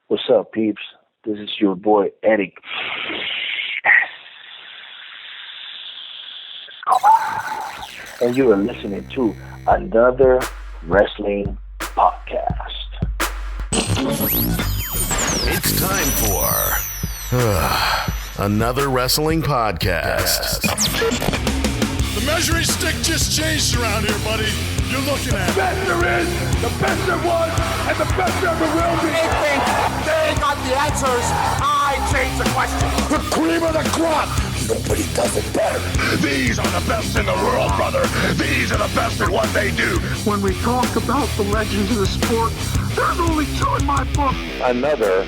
What's up, peeps? This is your boy, Eric Escobar. And you are listening to another wrestling podcast. It's time for another wrestling podcast. The measuring stick just changed around here, buddy. You're looking at the best there is, the best there was, and the best there ever will be. They think they got the answers. I change the question. The cream of the crop. Nobody does it better. These are the best in the world, brother. These are the best at what they do. When we talk about the legends of the sport, there's only two in my book. Another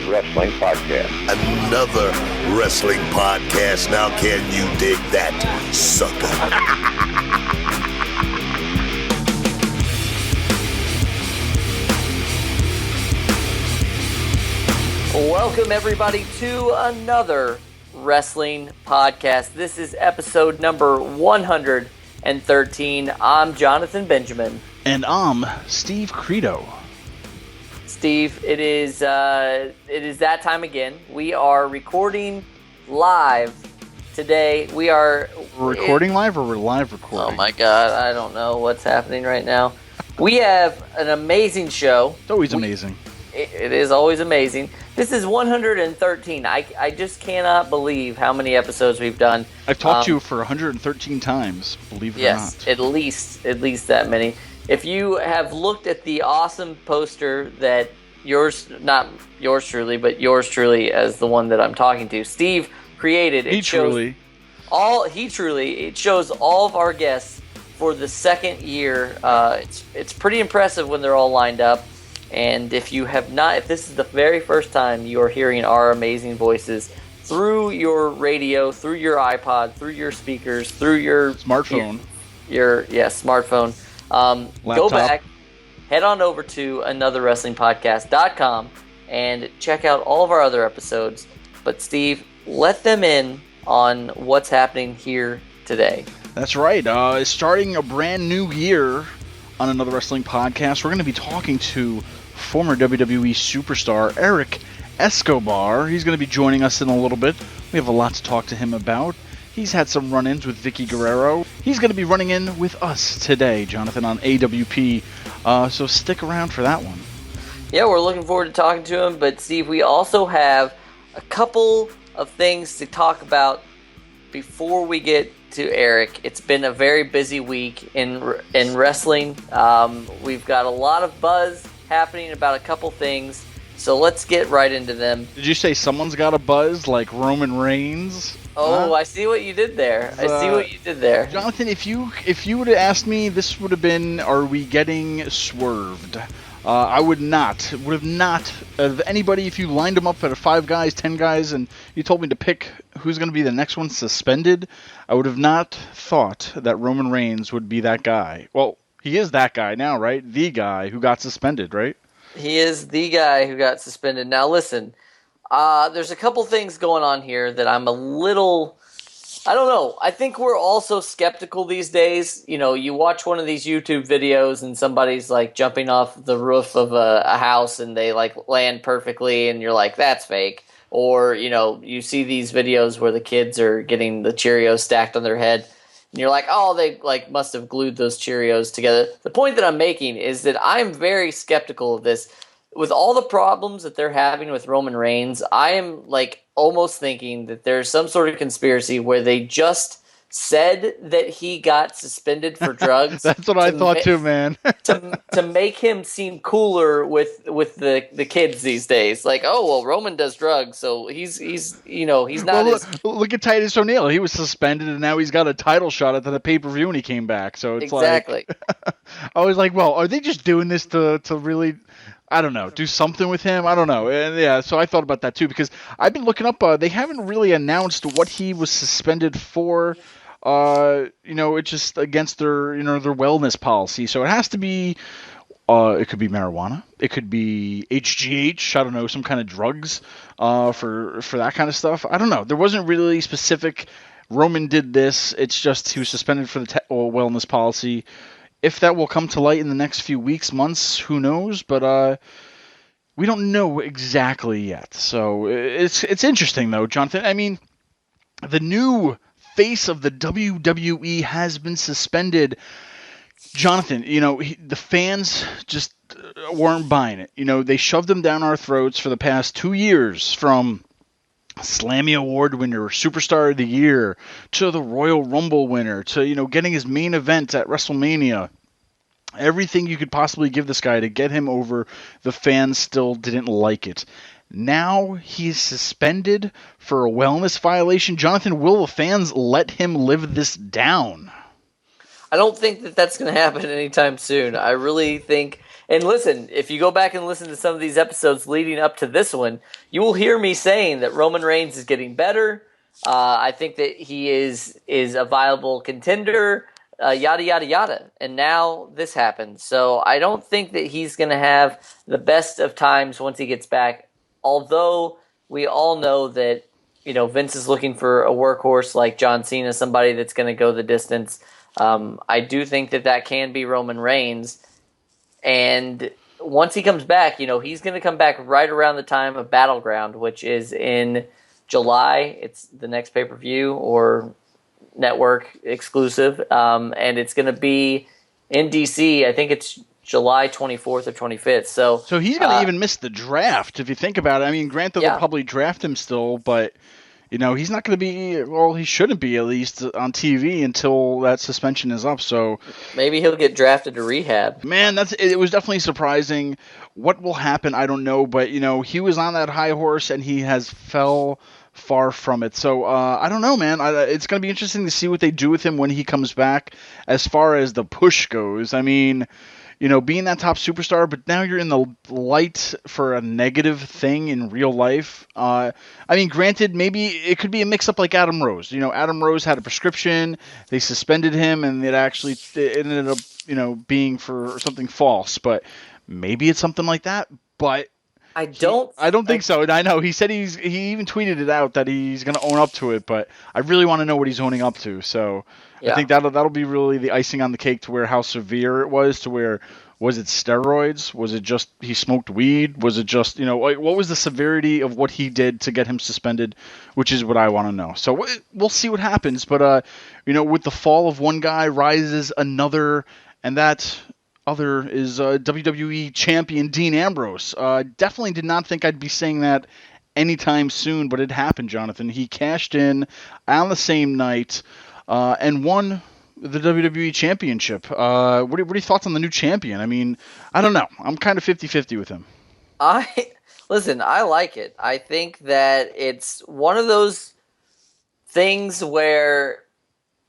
wrestling podcast. Another wrestling podcast. Now can you dig that, sucker? Welcome, everybody, to another wrestling podcast. This is episode number 113. I'm Jonathon Benjamin. And I'm Steve Credo. Steve, it is that time again. We are recording live today. We're recording live, or we're live recording? Oh my God, I don't know what's happening right now. We have an amazing show. It's always amazing. It is always amazing. This is 113. I just cannot believe how many episodes we've done. I've talked to you for 113 times, believe it or not. Yes, at least that many. If you have looked at the awesome poster that not yours truly, but yours truly as the one that I'm talking to, Steve created. It shows all of our guests for the second year. It's pretty impressive when they're all lined up. And if this is the very first time you are hearing our amazing voices through your radio, through your iPod, through your speakers, through your smartphone, smartphone, go back, head on over to anotherwrestlingpodcast.com and check out all of our other episodes. But Steve, let them in on what's happening here today. That's right. Starting a brand new year on Another Wrestling Podcast, we're going to be talking to former WWE superstar Eric Escobar. He's going to be joining us in a little bit. We have a lot to talk to him about. He's had some run-ins with Vicky Guerrero. He's going to be running in with us today, Jonathon, on AWP. So stick around for that one. Yeah, we're looking forward to talking to him. But Steve, we also have a couple of things to talk about before we get to Eric. It's been a very busy week in wrestling. We've got a lot of buzz happening about a couple things, so let's get right into them. Did you say someone's got a buzz like Roman Reigns? Oh, I see what you did there. Jonathon, if you would have asked me, this would have been, are we getting swerved? I would have not, of anybody, if you lined them up at 5 guys, 10 guys, and you told me to pick who's going to be the next one suspended, I would have not thought that Roman Reigns would be that guy. Well, he is that guy now, right? The guy who got suspended, right? He is the guy who got suspended. Now, listen, there's a couple things going on here that I'm a little... I don't know. I think we're also skeptical these days. You know, you watch one of these YouTube videos and somebody's like jumping off the roof of a house and they like land perfectly and you're like, that's fake. Or, you know, you see these videos where the kids are getting the Cheerios stacked on their head and you're like, oh, they like must have glued those Cheerios together. The point that I'm making is that I'm very skeptical of this. With all the problems that they're having with Roman Reigns, I am like almost thinking that there's some sort of conspiracy where they just said that he got suspended for drugs. That's what I thought too, man. to make him seem cooler with the kids these days. Like, oh well, Roman does drugs, so he's not. Well, look at Titus O'Neil. He was suspended, and now he's got a title shot at the pay-per-view when he came back. So it's exactly. Like, I was like, well, are they just doing this to really? I don't know, do something with him. I don't know. And yeah, so I thought about that too, because I've been looking up, they haven't really announced what he was suspended for. It's just against their wellness policy. So it has to be, it could be marijuana. It could be HGH. I don't know, some kind of drugs, for that kind of stuff. I don't know. There wasn't really specific, Roman did this. It's just he was suspended for the wellness policy. If that will come to light in the next few weeks, months, who knows? But we don't know exactly yet. So it's interesting, though, Jonathan. I mean, the new face of the WWE has been suspended. Jonathan, the fans just weren't buying it. They shoved them down our throats for the past 2 years, from Slammy Award winner, Superstar of the Year, to the Royal Rumble winner, to, getting his main event at WrestleMania. Everything you could possibly give this guy to get him over, the fans still didn't like it. Now he's suspended for a wellness violation. Jonathan, will the fans let him live this down? I don't think that that's going to happen anytime soon. I really think, and listen, if you go back and listen to some of these episodes leading up to this one, you will hear me saying that Roman Reigns is getting better. I think that he is a viable contender, yada, yada, yada. And now this happens. So I don't think that he's going to have the best of times once he gets back. Although we all know that, Vince is looking for a workhorse like John Cena, somebody that's going to go the distance. I do think that can be Roman Reigns. And once he comes back, he's going to come back right around the time of Battleground, which is in July. It's the next pay-per-view or network exclusive. And it's going to be in DC. I think it's July 24th or 25th. So he's going to even miss the draft, if you think about it. I mean, granted, they'll probably draft him still, but, he's not going to be, well, he shouldn't be, at least, on TV until that suspension is up. So maybe he'll get drafted to rehab. Man, it was definitely surprising. What will happen, I don't know. But, he was on that high horse, and he has fell far from it. So, I don't know, man. It's going to be interesting to see what they do with him when he comes back as far as the push goes. I mean, being that top superstar, but now you're in the light for a negative thing in real life. I mean, granted, maybe it could be a mix-up like Adam Rose. Adam Rose had a prescription, they suspended him, and it ended up, being for something false. But maybe it's something like that. But I don't think so. And I know he said he even tweeted it out that he's going to own up to it, but I really want to know what he's owning up to. So yeah. I think that'll be really the icing on the cake to where how severe it was, to where, was it steroids? Was it just he smoked weed? Was it just, what was the severity of what he did to get him suspended, which is what I want to know. So we'll see what happens. But, with the fall of one guy rises another, and that other is WWE champion Dean Ambrose. Definitely did not think I'd be saying that anytime soon, but it happened, Jonathan. He cashed in on the same night and won the WWE Championship. What are your thoughts on the new champion? I mean, I don't know. I'm kind of 50-50 with him. Listen, I like it. I think that it's one of those things where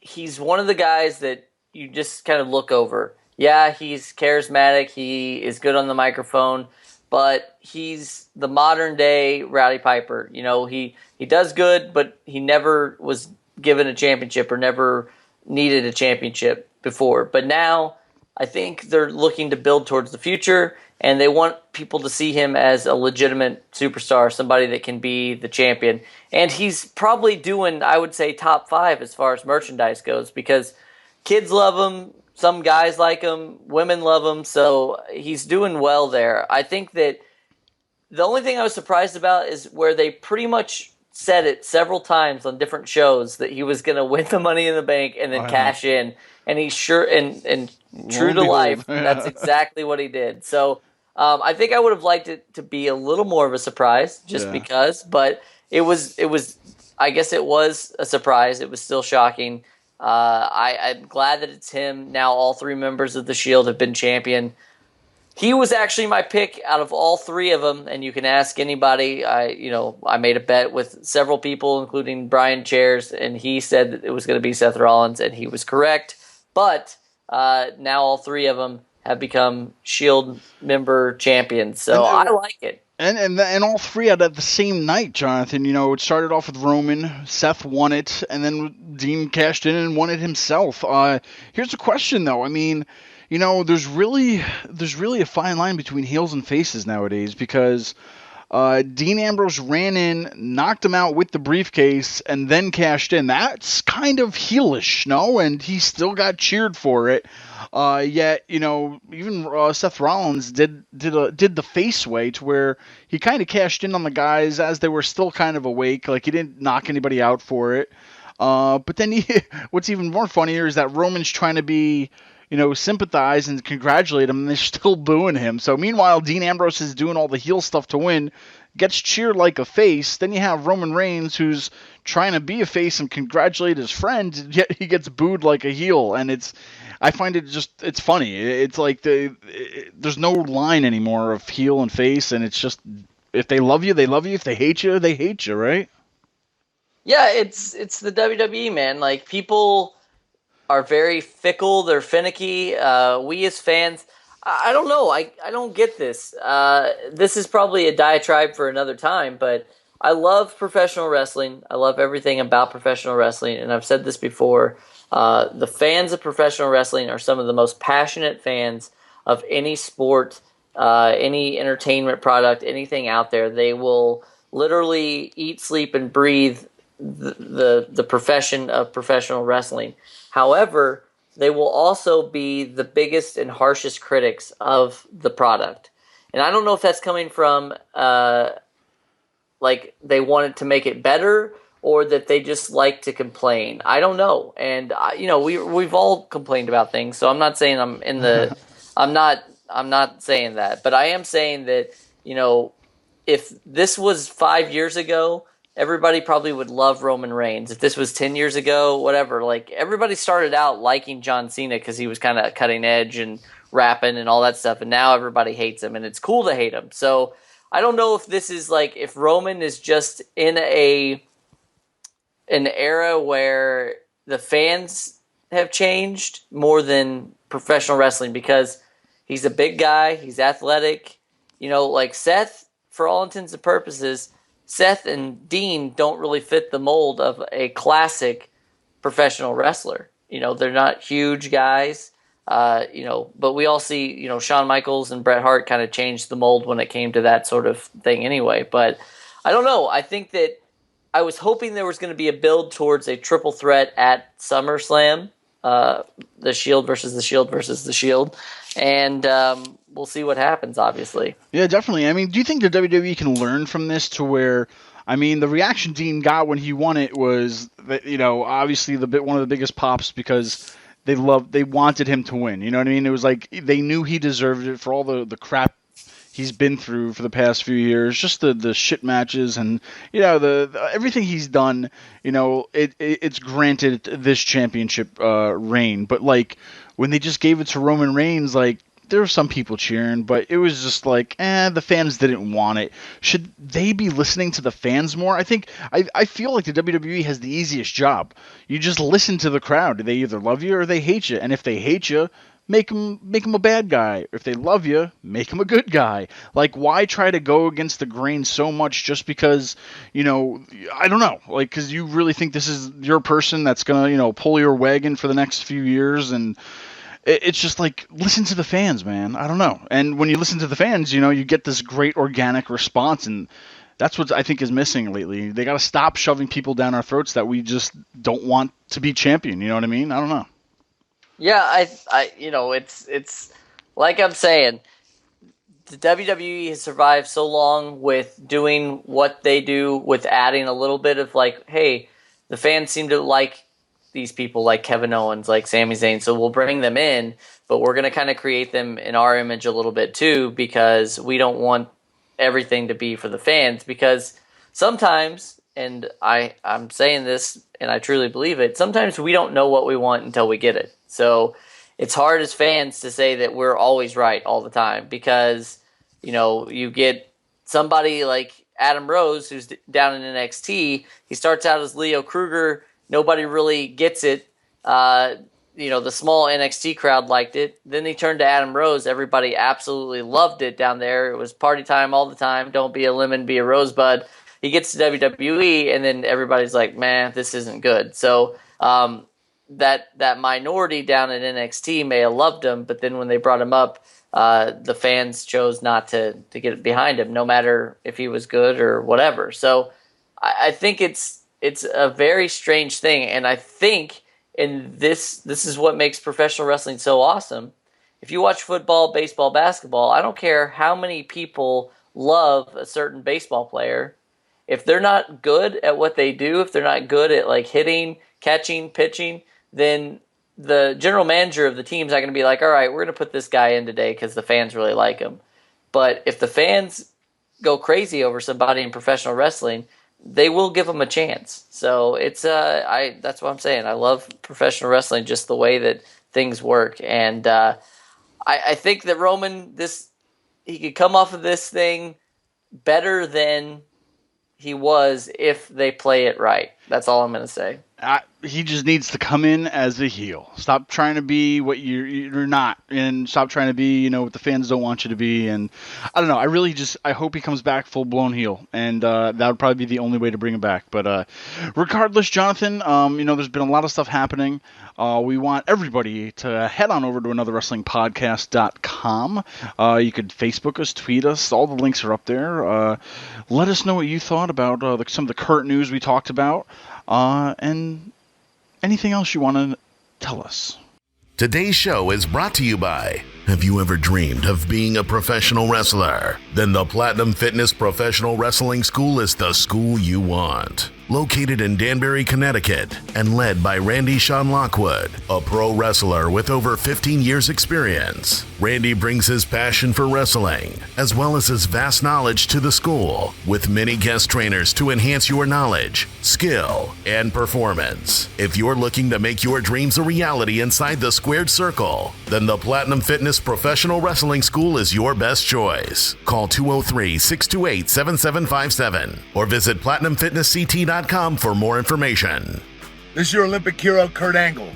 he's one of the guys that you just kind of look over. Yeah, he's charismatic, he is good on the microphone, but he's the modern day Rowdy Piper. He does good, but he never was given a championship or never needed a championship before. But now I think they're looking to build towards the future, and they want people to see him as a legitimate superstar, somebody that can be the champion. And he's probably doing, I would say, top 5 as far as merchandise goes, because kids love him. Some guys like him, women love him, so he's doing well there. I think that the only thing I was surprised about is where they pretty much said it several times on different shows that he was going to win the Money in the Bank and then cash in, and he's sure and true to life, that's exactly what he did. So I think I would have liked it to be a little more of a surprise, just because, but it was. I guess it was a surprise. It was still shocking. I'm glad that it's him. Now all 3 members of the Shield have been champion. He was actually my pick out of all 3 of them, and you can ask anybody. I made a bet with several people, including Brian Chairs, and he said that it was going to be Seth Rollins, and he was correct. But now all 3 of them have become Shield member champions, so I like it. And all 3 at the same night, Jonathan. It started off with Roman, Seth won it, and then Dean cashed in and won it himself. Here's a question, though. I mean, there's really a fine line between heels and faces nowadays, because Dean Ambrose ran in, knocked him out with the briefcase, and then cashed in. That's kind of heelish, no? And he still got cheered for it. Yet, even Seth Rollins did the face way to where he kind of cashed in on the guys as they were still kind of awake. Like he didn't knock anybody out for it. But then what's even more funnier is that Roman's trying to be, sympathize and congratulate him, and they're still booing him. So meanwhile, Dean Ambrose is doing all the heel stuff to win, gets cheered like a face. Then you have Roman Reigns, who's trying to be a face and congratulate his friend, yet he gets booed like a heel. And I find it's funny. It's like there's no line anymore of heel and face, and it's just, if they love you, they love you. If they hate you, they hate you, right? Yeah, it's the WWE, man. Like, people are very fickle. They're finicky. We as fans, I don't know. I don't get this. This is probably a diatribe for another time, but I love professional wrestling. I love everything about professional wrestling, and I've said this before. The fans of professional wrestling are some of the most passionate fans of any sport, any entertainment product, anything out there. They will literally eat, sleep, and breathe the profession of professional wrestling. However, they will also be the biggest and harshest critics of the product. And I don't know if that's coming from like they wanted to make it better, or that they just like to complain. I don't know. And we've all complained about things, so I'm not saying I'm in the I'm not saying that, but I am saying that, if this was 5 years ago, everybody probably would love Roman Reigns. If this was 10 years ago, whatever, like, everybody started out liking John Cena because he was kind of cutting edge and rapping and all that stuff, and now everybody hates him, and it's cool to hate him. So I don't know if this is like, if Roman is just in an era where the fans have changed more than professional wrestling, because he's a big guy, he's athletic, like Seth, for all intents and purposes, Seth and Dean don't really fit the mold of a classic professional wrestler. They're not huge guys, but we all see, Shawn Michaels and Bret Hart kind of changed the mold when it came to that sort of thing anyway. But I don't know. I think that I was hoping there was going to be a build towards a triple threat at SummerSlam, the Shield versus the Shield versus the Shield. And we'll see what happens, obviously. Yeah, definitely. I mean, do you think the WWE can learn from this to where, the reaction Dean got when he won it was, obviously one of the biggest pops because they wanted him to win. You know what I mean? It was like they knew he deserved it for all the crap he's been through for the past few years, just the shit matches and the everything he's done. It's granted this championship reign, but like when they just gave it to Roman Reigns, like there were some people cheering, but it was just like, the fans didn't want it. Should they be listening to the fans more? I feel like the WWE has the easiest job. You just listen to the crowd. They either love you or they hate you, and if they hate you, make him a bad guy. If they love you, make him a good guy. Like, why try to go against the grain so much just because, I don't know, like, because you really think this is your person that's going to, pull your wagon for the next few years. And it's just like, listen to the fans, man. I don't know. And when you listen to the fans, you get this great organic response, and that's what I think is missing lately. They got to stop shoving people down our throats that we just don't want to be champion. You know what I mean? I don't know. Yeah, it's like I'm saying, the WWE has survived so long with doing what they do, with adding a little bit of like, hey, the fans seem to like these people, like Kevin Owens, like Sami Zayn, so we'll bring them in, but we're going to kind of create them in our image a little bit too, because we don't want everything to be for the fans, because sometimes, and I'm saying this and I truly believe it, sometimes we don't know what we want until we get it. So it's hard as fans to say that we're always right all the time, because, you get somebody like Adam Rose, who's down in NXT. He starts out as Leo Kruger. Nobody really gets it. The small NXT crowd liked it. Then he turned to Adam Rose. Everybody absolutely loved it down there. It was party time all the time. Don't be a lemon, be a rosebud. He gets to WWE, and then everybody's like, man, this isn't good. So that minority down at NXT may have loved him, but then when they brought him up, the fans chose not to get behind him, no matter if he was good or whatever. So I think it's a very strange thing, and I think and this is what makes professional wrestling so awesome. If you watch football, baseball, basketball, I don't care how many people love a certain baseball player. If they're not good at what they do, if they're not good at like hitting, catching, pitching, then the general manager of the team's not going to be like, all right, we're going to put this guy in today because the fans really like him. But if the fans go crazy over somebody in professional wrestling, they will give them a chance. So it's that's what I'm saying. I love professional wrestling, just the way that things work. And I think that Roman, he could come off of this thing better than he was if they play it right. That's all I'm going to say. He just needs to come in as a heel. Stop trying to be what you're not, and stop trying to be, what the fans don't want you to be. And I don't know. I hope he comes back full blown heel, and that would probably be the only way to bring him back. But regardless, Jonathan, there's been a lot of stuff happening. We want everybody to head on over to anotherwrestlingpodcast.com. You could Facebook us, tweet us. All the links are up there. Let us know what you thought about some of the current news we talked about. And anything else you want to tell us. Today's show is brought to you by... Have you ever dreamed of being a professional wrestler? Then the Platinum Fitness Professional Wrestling School is the school you want. Located in Danbury, Connecticut, and led by Randy Sean Lockwood, a pro wrestler with over 15 years experience. Randy brings his passion for wrestling, as well as his vast knowledge to the school, with many guest trainers to enhance your knowledge, skill, and performance. If you're looking to make your dreams a reality inside the squared circle, then the Platinum Fitness Professional Wrestling School is your best choice. Call 203-628-7757 or visit PlatinumFitnessCT.com for more information. This is your Olympic hero, Kurt Angle,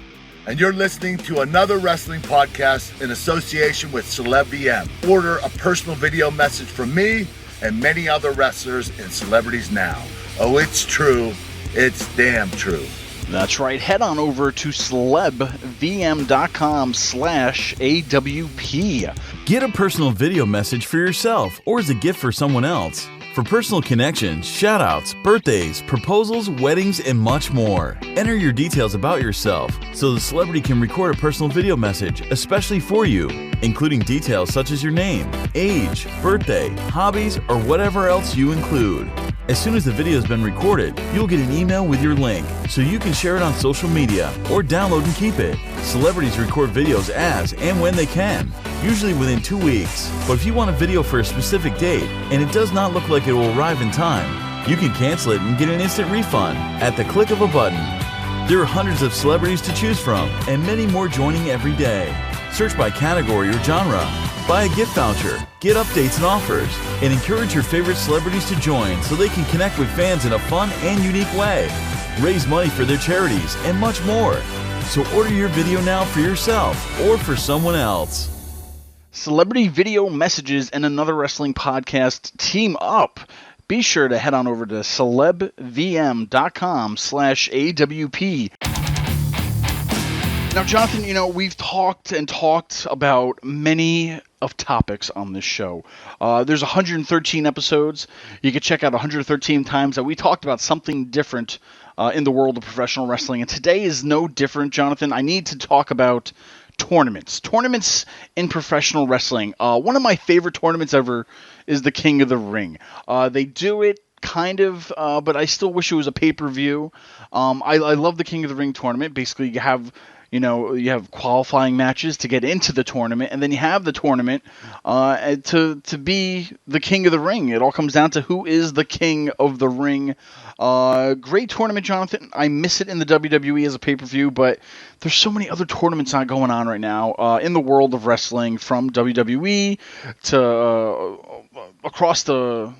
and you're listening to another wrestling podcast in association with Celeb VM. Order a personal video message from me and many other wrestlers and celebrities now. Oh, it's true. It's damn true. That's right. Head on over to celebvm.com/AWP. Get a personal video message for yourself or as a gift for someone else. For personal connections, shoutouts, birthdays, proposals, weddings, and much more. Enter your details about yourself so the celebrity can record a personal video message, especially for you, including details such as your name, age, birthday, hobbies, or whatever else you include. As soon as the video has been recorded, you'll get an email with your link so you can share it on social media or download and keep it. Celebrities record videos as and when they can, usually within 2 weeks. But if you want a video for a specific date and it does not look like it will arrive in time, you can cancel it and get an instant refund at the click of a button. There are hundreds of celebrities to choose from and many more joining every day. Search by category or genre. Buy a gift voucher, get updates and offers, and encourage your favorite celebrities to join so they can connect with fans in a fun and unique way. Raise money for their charities and much more. So order your video now for yourself or for someone else. Celebrity video messages and Another Wrestling Podcast team up. Be sure to head on over to celebvm.com/AWP. Now, Jonathan, we've talked about many of topics on this show. There's 113 episodes. You can check out 113 times that we talked about something different in the world of professional wrestling. And today is no different, Jonathan. I need to talk about tournaments. Tournaments in professional wrestling. One of my favorite tournaments ever is the King of the Ring. They do it kind of, but I still wish it was a pay-per-view. I love the King of the Ring tournament. Basically, you have qualifying matches to get into the tournament, and then you have the tournament to be the King of the Ring. It all comes down to who is the King of the Ring. Great tournament, Jonathan. I miss it in the WWE as a pay-per-view, but there's so many other tournaments not going on right now in the world of wrestling, from WWE to across the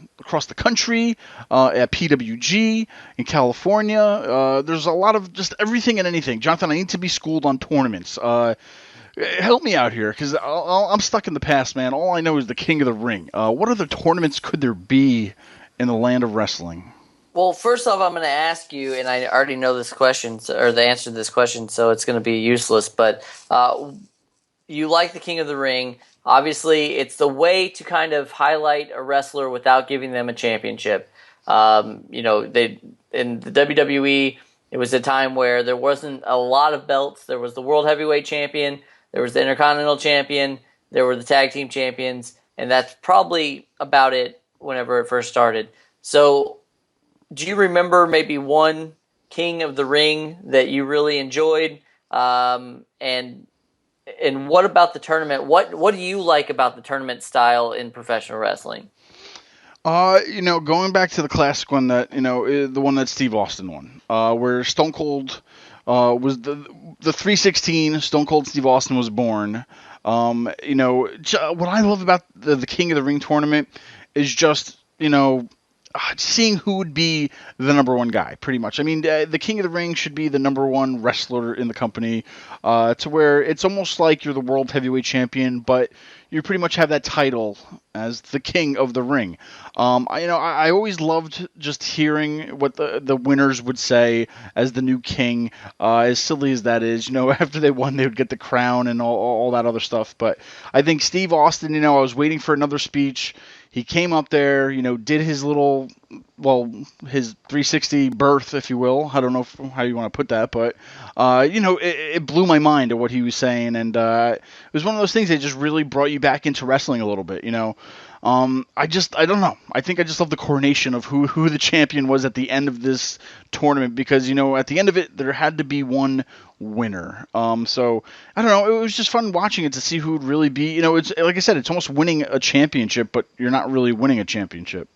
country, at PWG in California. There's a lot of just everything and anything. Jonathan, I need to be schooled on tournaments. Help me out here, because I'm stuck in the past, man. All I know is the King of the Ring. What other tournaments could there be in the land of wrestling? Well, first off, I'm going to ask you, and I already know this question, or the answer to this question, so it's going to be useless, but you like the King of the Ring. Obviously, it's the way to kind of highlight a wrestler without giving them a championship. They in the WWE, It was a time where there wasn't a lot of belts. There was the World Heavyweight Champion, there was the Intercontinental Champion, there were the Tag Team Champions, and that's probably about it whenever it first started. So do you remember maybe one King of the Ring that you really enjoyed? And what about the tournament? What do you like about the tournament style in professional wrestling? Going back to the classic one that, the one that Steve Austin won, where Stone Cold was the 316, Stone Cold Steve Austin was born. What I love about the King of the Ring tournament is just, seeing who would be the number one guy, pretty much. I mean, the King of the Ring should be the number one wrestler in the company, to where it's almost like you're the World Heavyweight Champion, but you pretty much have that title as the King of the Ring. I always loved just hearing what the winners would say as the new king, as silly as that is. After they won, they would get the crown and all that other stuff. But I think Steve Austin, I was waiting for another speech. He came up there, did his his 360 birth, if you will. I don't know how you want to put that, but, it blew my mind at what he was saying. And it was one of those things that just really brought you back into wrestling a little bit, I don't know. I think I just love the coronation of who the champion was at the end of this tournament because, at the end of it, there had to be one winner. So I don't know. It was just fun watching it to see who would really be, it's like I said, it's almost winning a championship, but you're not really winning a championship.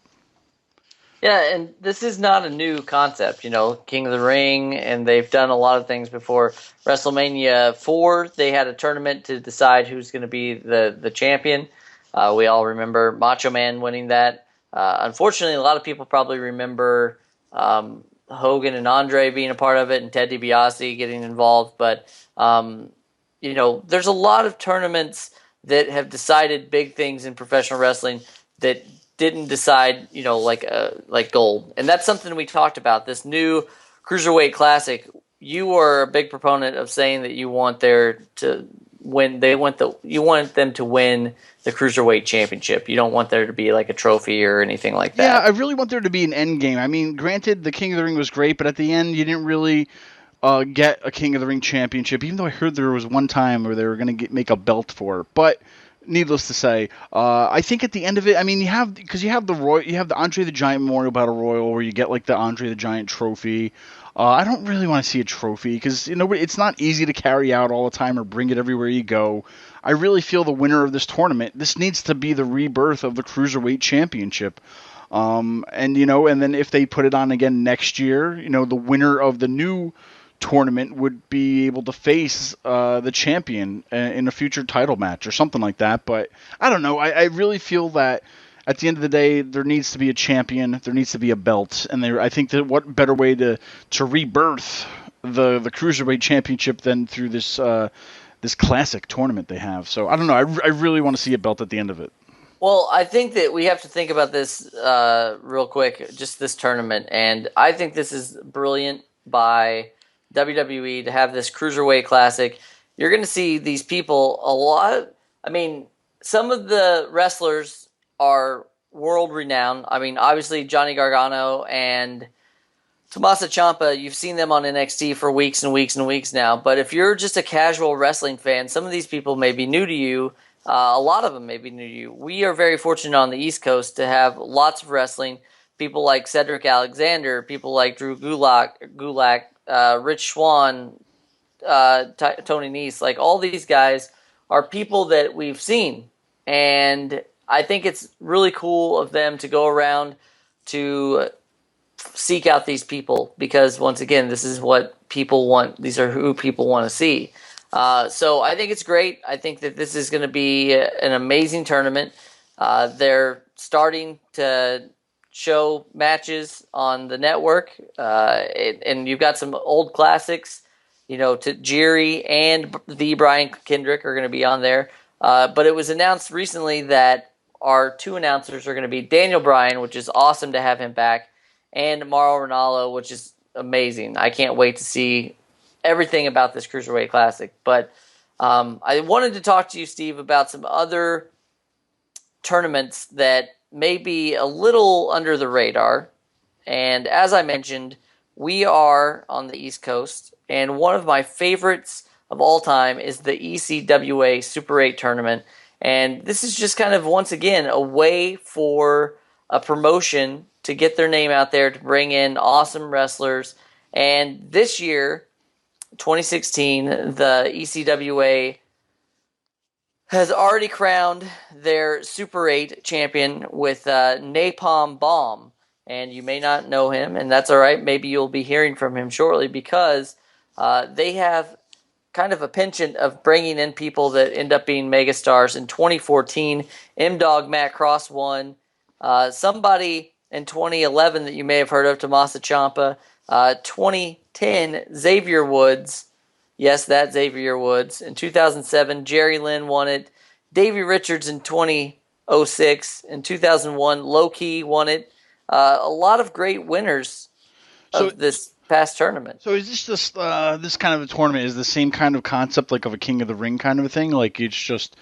Yeah, and this is not a new concept, King of the Ring, and they've done a lot of things before. WrestleMania 4, they had a tournament to decide who's going to be the champion. We all remember Macho Man winning that. Unfortunately, a lot of people probably remember Hogan and Andre being a part of it and Ted DiBiase getting involved. But, there's a lot of tournaments that have decided big things in professional wrestling that didn't decide, like gold. And that's something we talked about, this new Cruiserweight Classic. You are a big proponent of saying that you want you want them to win the Cruiserweight Championship. You don't want there to be like a trophy or anything like that. Yeah, I really want there to be an end game. I mean, granted, the King of the Ring was great, but at the end, you didn't really get a King of the Ring Championship, even though I heard there was one time where they were going to make a belt for it. But needless to say, I think at the end of it, I mean, you have the Andre the Giant Memorial Battle Royal where you get like the Andre the Giant trophy. I don't really want to see a trophy because it's not easy to carry out all the time or bring it everywhere you go. I really feel the winner of this tournament, this needs to be the rebirth of the Cruiserweight Championship. And then if they put it on again next year, the winner of the new tournament would be able to face the champion in a future title match or something like that. But I don't know. I really feel that at the end of the day, there needs to be a champion. There needs to be a belt. And I think that what better way to rebirth the Cruiserweight Championship than through this classic tournament they have. So I don't know. I really want to see a belt at the end of it. Well, I think that we have to think about this real quick, just this tournament. And I think this is brilliant by WWE to have this Cruiserweight Classic. You're going to see these people a lot. I mean, some of the wrestlers are world renowned. I mean, obviously Johnny Gargano and Tommaso Ciampa, you've seen them on NXT for weeks and weeks and weeks now. But if you're just a casual wrestling fan, some of these people may be new to you. A lot of them may be new to you. We are very fortunate on the East Coast to have lots of wrestling. People like Cedric Alexander, people like Drew Gulak, Rich Swann, Tony Nese. Like all these guys are people that we've seen. And I think it's really cool of them to go around to seek out these people because, once again, this is what people want. These are who people want to see. So I think it's great. I think that this is going to be an amazing tournament. They're starting to show matches on the network, and you've got some old classics. Tajiri and the Brian Kendrick are going to be on there. But it was announced recently that our two announcers are going to be Daniel Bryan, which is awesome to have him back, and Mauro Ranallo, which is amazing. I can't wait to see everything about this Cruiserweight Classic. But I wanted to talk to you, Steve, about some other tournaments that may be a little under the radar. And as I mentioned, we are on the East Coast, and one of my favorites of all time is the ECWA Super 8 tournament. And this is just kind of, once again, a way for a promotion to get their name out there, to bring in awesome wrestlers. And this year, 2016, the ECWA has already crowned their Super 8 champion with Napalm Bomb. And you may not know him, and that's all right. Maybe you'll be hearing from him shortly, because they have kind of a penchant of bringing in people that end up being megastars. In 2014, M-Dog Matt Cross won. Somebody in 2011 that you may have heard of, Tommaso Ciampa. 2010, Xavier Woods. Yes, that Xavier Woods. In 2007, Jerry Lynn won it. Davey Richards in 2006. In 2001, Low Key won it. A lot of great winners of this past tournament. So is this kind of a tournament is the same kind of concept like of a King of the Ring kind of a thing? Like it's just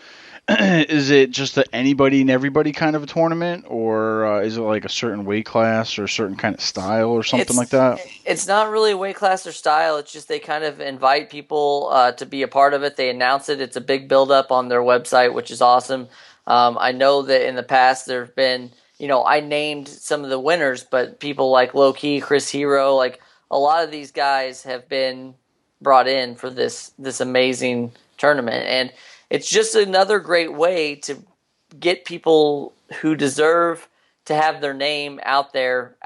is it just a anybody and everybody kind of a tournament, or is it like a certain weight class or a certain kind of style or something like that? It's not really a weight class or style. It's just they kind of invite people to be a part of it. They announce it. It's a big build-up on their website, which is awesome. I know that in the past there have been, I named some of the winners, but people like Low Key, Chris Hero, like a lot of these guys have been brought in for this amazing tournament. And it's just another great way to get people who deserve to have their name out there.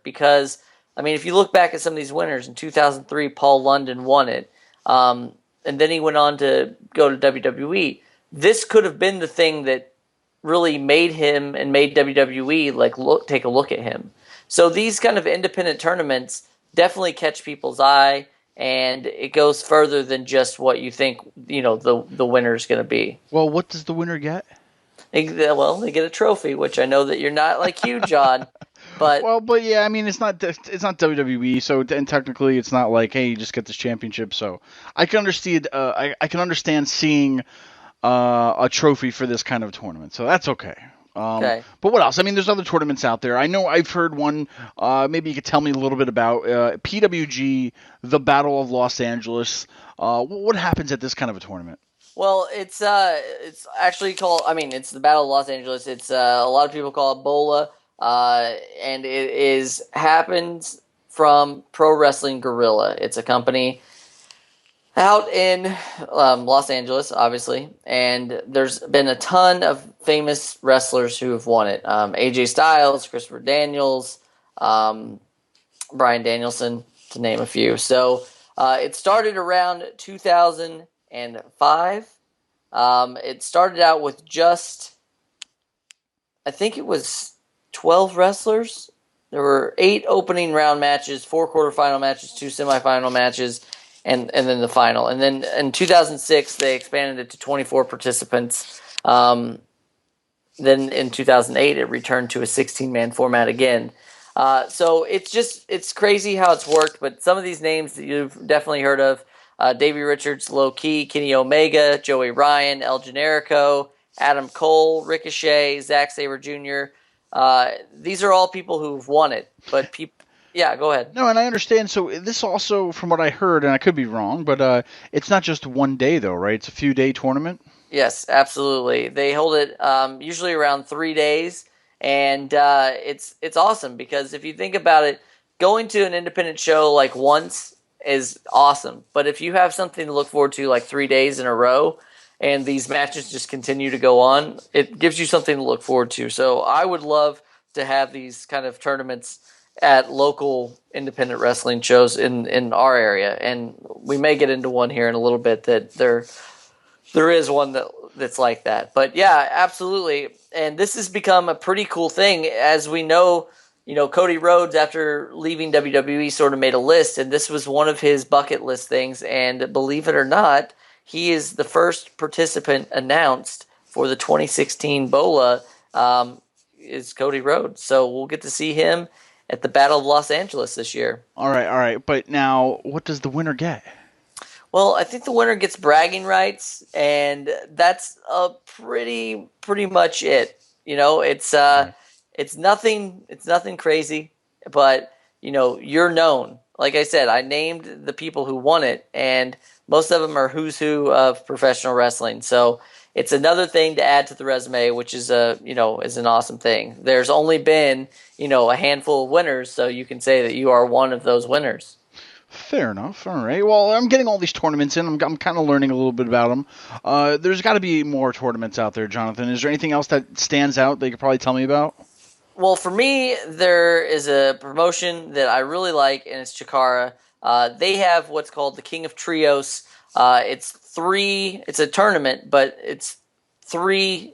Because, I mean, if you look back at some of these winners, in 2003, Paul London won it. And then he went on to go to WWE. This could have been the thing that really made him and made WWE take a look at him. So these kind of independent tournaments definitely catch people's eye, and it goes further than just what you think, the winner's going to be. Well, what does the winner get? They get a trophy, which I know that you're not like you, John. But yeah, I mean, it's not WWE, so and technically it's not like, hey, you just get this championship. So I can understand. I can understand seeing a trophy for this kind of tournament, so that's okay. Okay. But what else? I mean, there's other tournaments out there. I know I've heard one. Maybe you could tell me a little bit about PWG, the Battle of Los Angeles. What happens at this kind of a tournament? Well, it's actually called. I mean, it's the Battle of Los Angeles. It's a lot of people call it BOLA, and it happens from Pro Wrestling Guerrilla. It's a company out in Los Angeles, obviously, and there's been a ton of famous wrestlers who have won it. AJ Styles, Christopher Daniels, Bryan Danielson, to name a few. So it started around 2005. It started out with just, I think it was 12 wrestlers. There were 8 opening round matches, 4 quarterfinal matches, 2 semifinal matches, and then the final. And then in 2006, they expanded it to 24 participants. Then in 2008, it returned to a 16-man format again. So it's crazy how it's worked, but some of these names that you've definitely heard of, Davey Richards, Low Key, Kenny Omega, Joey Ryan, El Generico, Adam Cole, Ricochet, Zack Sabre Jr. These are all people who've won it, but people. Yeah, go ahead. No, and I understand. So this also, from what I heard, and I could be wrong, but it's not just one day, though, right? It's a few-day tournament? Yes, absolutely. They hold it usually around 3 days, and it's awesome because if you think about it, going to an independent show like once is awesome. But if you have something to look forward to like 3 days in a row, and these matches just continue to go on, it gives you something to look forward to. So I would love to have these kind of tournaments at local independent wrestling shows in our area, and we may get into one here in a little bit that there is one that's like that. But yeah, absolutely. And this has become a pretty cool thing. As we know, Cody Rhodes, after leaving WWE, sort of made a list, and this was one of his bucket list things. And believe it or not, he is the first participant announced for the 2016 BOLA is Cody Rhodes. So we'll get to see him at the Battle of Los Angeles this year. All right. But now, what does the winner get? Well, I think the winner gets bragging rights, and that's pretty much it. It's nothing crazy, but you're known. like I said, I named the people who won it, and most of them are who's who of professional wrestling. So it's another thing to add to the resume, which is is an awesome thing. There's only been, a handful of winners, so you can say that you are one of those winners. Fair enough. All right. Well, I'm getting all these tournaments in. I'm kind of learning a little bit about them. There's got to be more tournaments out there, Jonathan. Is there anything else that stands out that you could probably tell me about? Well, for me, there is a promotion that I really like, and it's Chikara. They have what's called the King of Trios. It's a tournament, but it's 3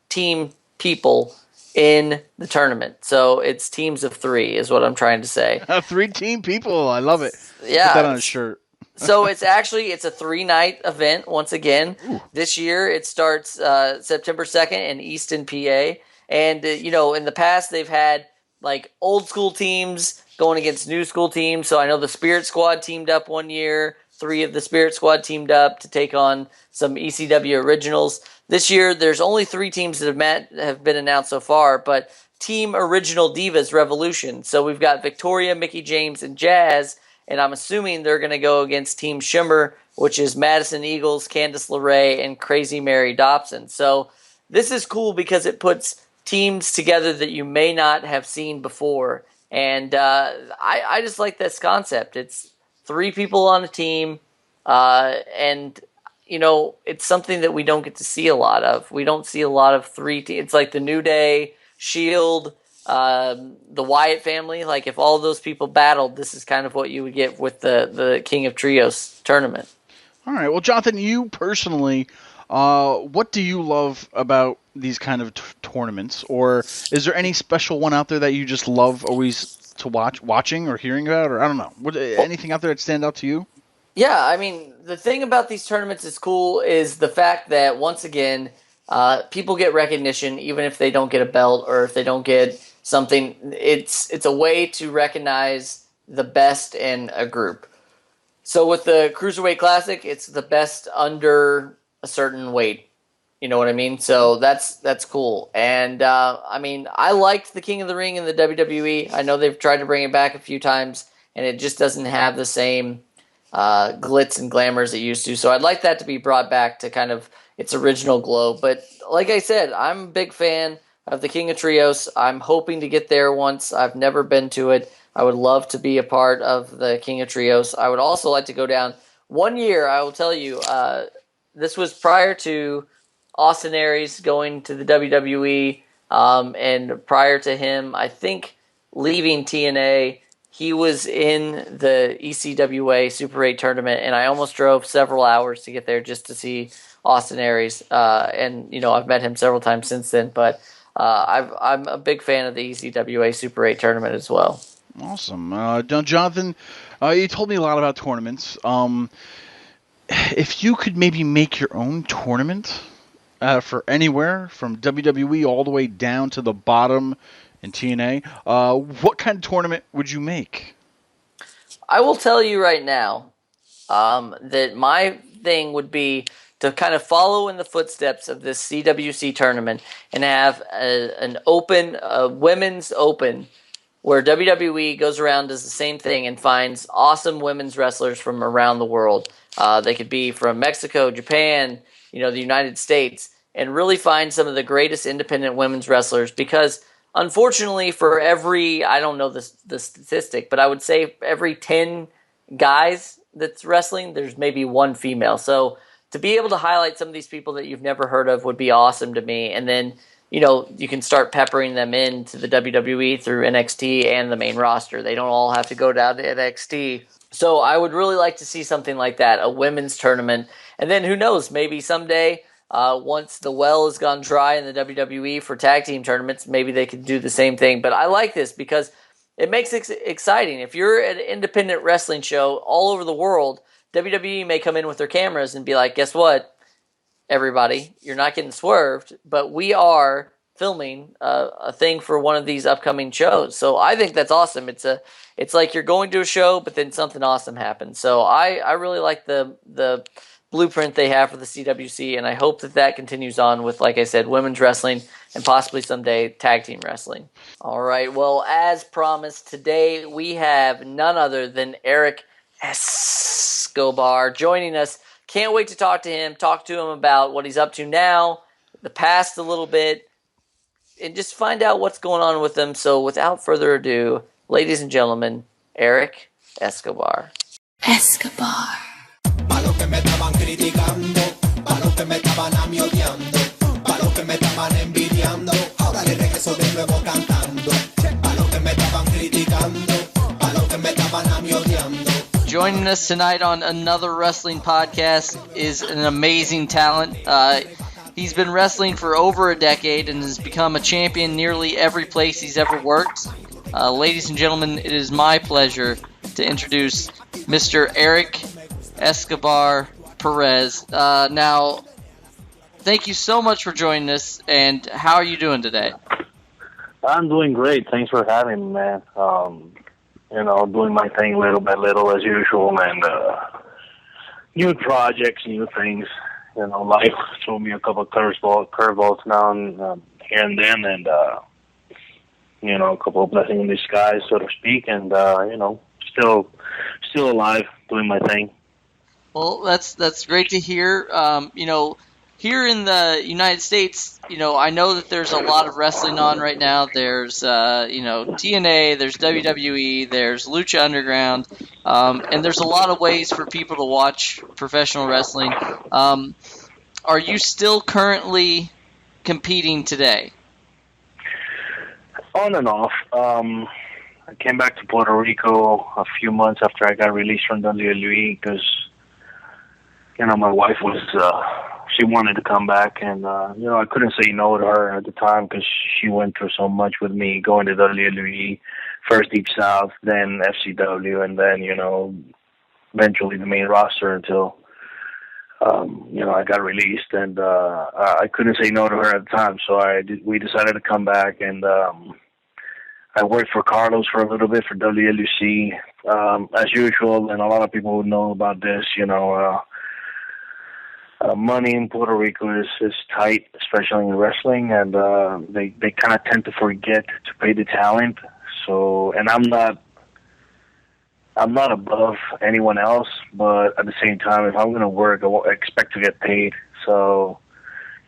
team people in the tournament. So it's teams of 3 is what I'm trying to say. 3 team people. I love it. Yeah. Put that on a shirt. So it's a 3-night event once again. Ooh. This year it starts September 2nd in Easton, PA. And, in the past they've had like old school teams going against new school teams. So I know the Spirit Squad teamed up one year. 3 of the Spirit Squad teamed up to take on some ECW originals. This year there's only 3 teams that have been announced so far, but Team Original Divas Revolution. So we've got Victoria, Mickie James, and Jazz. And I'm assuming they're going to go against Team Shimmer, which is Madison Eagles, Candice LeRae, and Crazy Mary Dobson. So this is cool because it puts teams together that you may not have seen before. And I just like this concept. It's 3 people on a team, and, it's something that we don't get to see a lot of. We don't see a lot of 3 teams. It's like the New Day, Shield, the Wyatt family. Like if all of those people battled, this is kind of what you would get with the King of Trios tournament. All right. Well, Jonathan, you personally, what do you love about these kind of tournaments? Or is there any special one out there that you just love always to watching or hearing about? Or I don't know. Anything out there that stand out to you? Yeah, I mean, the thing about these tournaments is cool is the fact that, once again, people get recognition even if they don't get a belt or if they don't get something. It's a way to recognize the best in a group. So with the Cruiserweight Classic, it's the best under a certain weight. You know what I mean? So that's cool. And I liked the King of the Ring in the WWE. I know they've tried to bring it back a few times, and it just doesn't have the same glitz and glamour as it used to. So I'd like that to be brought back to kind of its original glow. But like I said, I'm a big fan of the King of Trios. I'm hoping to get there once. I've never been to it. I would love to be a part of the King of Trios. I would also like to go down. One year, I will tell you, this was prior to Austin Aries going to the WWE, and prior to him, I think, leaving TNA. He was in the ECWA Super 8 tournament, and I almost drove several hours to get there just to see Austin Aries. And I've met him several times since then, but I'm a big fan of the ECWA Super 8 tournament as well. Awesome. Jonathan, you told me a lot about tournaments. If you could maybe make your own tournament for anywhere, from WWE all the way down to the bottom in TNA, what kind of tournament would you make? I will tell you right now that my thing would be to kind of follow in the footsteps of this CWC tournament and have an open, women's open, where WWE goes around, does the same thing, and finds awesome women's wrestlers from around the world. They could be from Mexico, Japan, the United States, and really find some of the greatest independent women's wrestlers. Because unfortunately, for every, I don't know the statistic, but I would say every 10 guys that's wrestling, there's maybe 1 female. So to be able to highlight some of these people that you've never heard of would be awesome to me. And then, you can start peppering them into the WWE through NXT and the main roster. They don't all have to go down to NXT. So I would really like to see something like that, a women's tournament. And then who knows, maybe someday, once the well has gone dry in the WWE for tag team tournaments, maybe they could do the same thing. But I like this because it makes it exciting. If you're at an independent wrestling show all over the world, WWE may come in with their cameras and be like, guess what, everybody, you're not getting swerved, but we are filming a thing for one of these upcoming shows. So I think that's awesome. It's like you're going to a show, but then something awesome happens. So I really like the blueprint they have for the CWC, and I hope that continues on with, like I said, women's wrestling and possibly someday tag team wrestling. All right, well, as promised, today we have none other than Eric Escobar joining us. Can't wait to talk to him about what he's up to now, the past a little bit, and just find out what's going on with him. So without further ado, ladies and gentlemen, Eric Escobar. Escobar. Pa' los que me estaban criticando, pa' los que me estaban a mí odiando, pa' los que me estaban envidiando, ahora le regreso de nuevo cantando. Pa' los que me estaban criticando, pa' los que me estaban a mí odiando. Joining us tonight on another wrestling podcast is an amazing talent. He's been wrestling for over a decade and has become a champion nearly every place he's ever worked. Ladies and gentlemen, it is my pleasure to introduce Mr. Eric Escobar Perez. Now, thank you so much for joining us, and how are you doing today? I'm doing great. Thanks for having me, man. Doing my thing little by little as usual, and new projects, new things. Life threw me a couple of curveballs now and here and then, and a couple of blessings in disguise, so to speak, and still alive, doing my thing. Well, that's great to hear. Here in the United States, I know that there's a lot of wrestling on right now. There's, TNA, there's WWE, there's Lucha Underground, and there's a lot of ways for people to watch professional wrestling. Are you still currently competing today? On and off. I came back to Puerto Rico a few months after I got released from WWE because, my wife was... she wanted to come back, and I couldn't say no to her at the time because she went through so much with me, going to WWE, first Deep South, then FCW, and then eventually the main roster until I got released, and I couldn't say no to her at the time, so we decided to come back, and I worked for Carlos for a little bit for WLUC, as usual, and a lot of people would know about this, money in Puerto Rico is tight, especially in wrestling, and they kind of tend to forget to pay the talent. So, and I'm not above anyone else, but at the same time, if I'm going to work, I expect to get paid. So,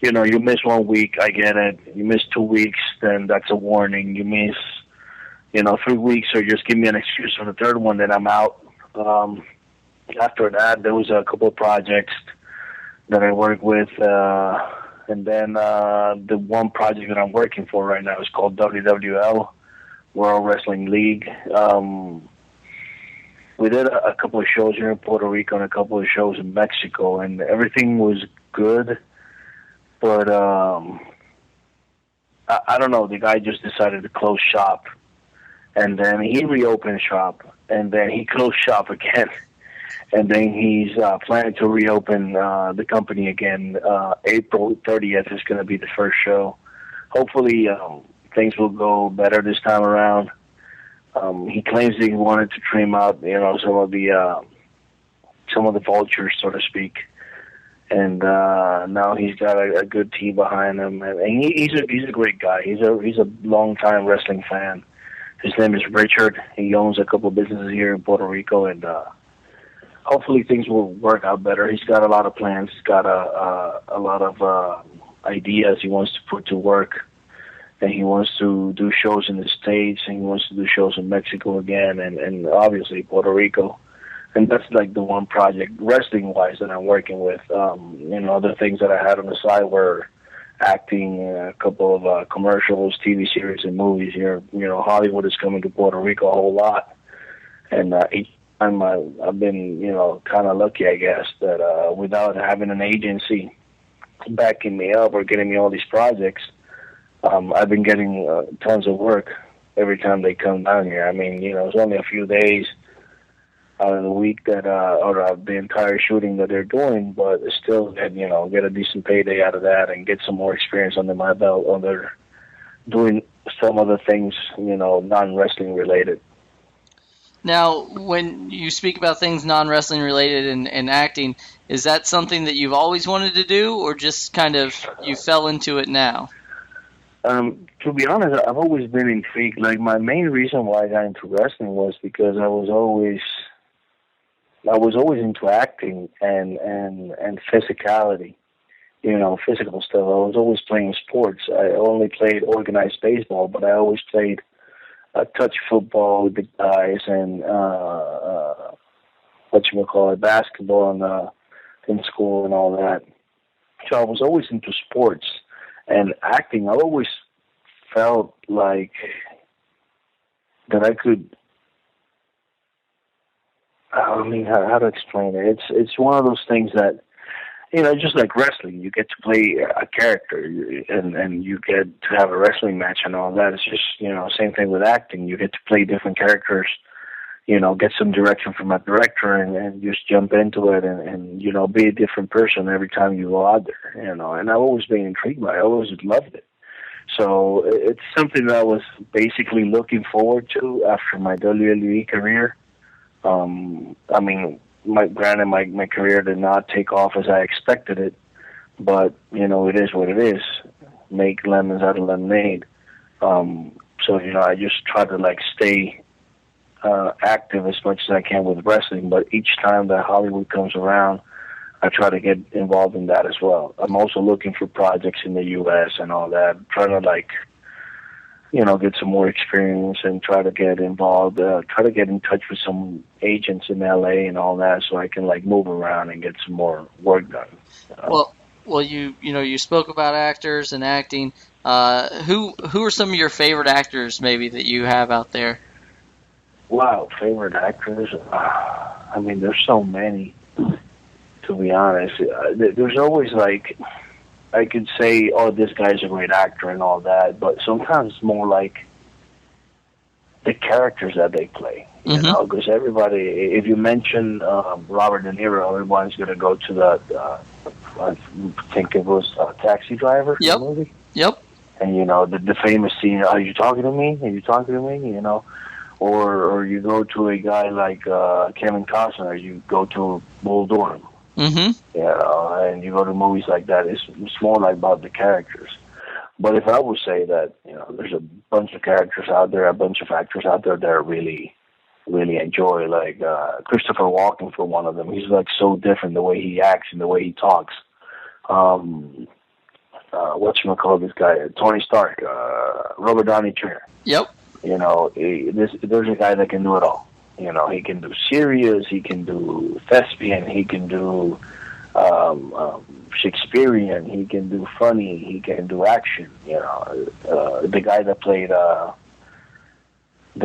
you miss 1 week, I get it. You miss 2 weeks, then that's a warning. You miss, 3 weeks, or just give me an excuse for the third one, then I'm out. After that, there was a couple of projects that I work with, and then the one project that I'm working for right now is called WWL, World Wrestling League. We did a couple of shows here in Puerto Rico and a couple of shows in Mexico, and everything was good, but I don't know, the guy just decided to close shop, and then he reopened shop, and then he closed shop again. And then he's planning to reopen the company again. April 30th is going to be the first show. Hopefully, things will go better this time around. He claims that he wanted to trim out, some of the vultures, so to speak. And now he's got a good team behind him, and he's a great guy. He's a long-time wrestling fan. His name is Richard. He owns a couple of businesses here in Puerto Rico, and hopefully things will work out better. He's got a lot of plans. He's got a lot of ideas he wants to put to work. And he wants to do shows in the States, and he wants to do shows in Mexico again, and obviously Puerto Rico. And that's like the one project, wrestling-wise, that I'm working with. Other things that I had on the side were acting, a couple of commercials, TV series, and movies here. Hollywood is coming to Puerto Rico a whole lot. And each time I've been, kind of lucky, I guess, that without having an agency backing me up or getting me all these projects, I've been getting tons of work every time they come down here. I mean, it's only a few days out of the week that, or the entire shooting that they're doing, but still get a decent payday out of that and get some more experience under my belt when they're doing some other things, non-wrestling related. Now, when you speak about things non-wrestling related and acting, is that something that you've always wanted to do, or just kind of you fell into it now? To be honest, I've always been intrigued. Like, my main reason why I got into wrestling was because I was always into acting and physicality, physical stuff. I was always playing sports. I only played organized baseball, but I always played touch football with the guys and basketball in school and all that. So I was always into sports and acting. I always felt like that I could. I mean, how to explain it? It's one of those things that, just like wrestling, you get to play a character and you get to have a wrestling match and all that. It's just, same thing with acting. You get to play different characters, get some direction from a director and just jump into it and be a different person every time you go out there, and I've always been intrigued by it. I always loved it. So it's something that I was basically looking forward to after my WWE career. I mean, my career did not take off as I expected it, but it is what it is. Make lemons out of lemonade. So I just try to stay active as much as I can with wrestling. But each time that Hollywood comes around, I try to get involved in that as well. I'm also looking for projects in the U.S. and all that, trying to get some more experience and try to get involved, try to get in touch with some agents in L.A. and all that, so I can move around and get some more work done. Well, you spoke about actors and acting. Who are some of your favorite actors maybe that you have out there? Wow, favorite actors? I mean, there's so many, to be honest. There's always I could say, oh, this guy's a great actor and all that, but sometimes it's more like the characters that they play, because everybody, if you mention Robert De Niro, everyone's going to go to the, I think it was Taxi Driver movie. Yep. And, the famous scene, are you talking to me? Are you talking to me? Or you go to a guy like Kevin Costner, you go to Bull Durham. Mm-hmm. And you go to movies like that, it's more about the characters. But if I would say that, there's a bunch of characters out there, a bunch of actors out there that I really, really enjoy, like Christopher Walken for one of them. He's so different, the way he acts and the way he talks. This guy, Tony Stark, Robert Downey Jr. Yep. There's a guy that can do it all. He can do serious, he can do thespian, he can do Shakespearean, he can do funny, he can do action. The guy that played the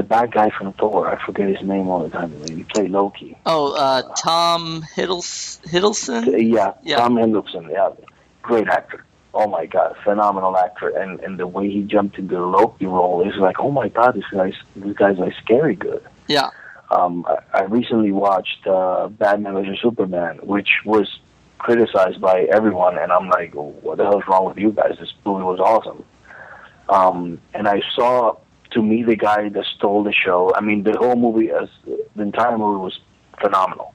bad guy from Thor, I forget his name all the time. He played Loki. Oh, Tom Hiddleston? Yeah, Tom Hiddleston. Yeah, great actor. Oh my God, phenomenal actor. And the way he jumped into the Loki role is oh my God, this guy's scary good. Yeah. I recently watched Batman vs. Superman, which was criticized by everyone, and I'm like, what the hell is wrong with you guys? This movie was awesome. And I saw, to me, the guy that stole the show. I mean, the whole movie, the entire movie was phenomenal.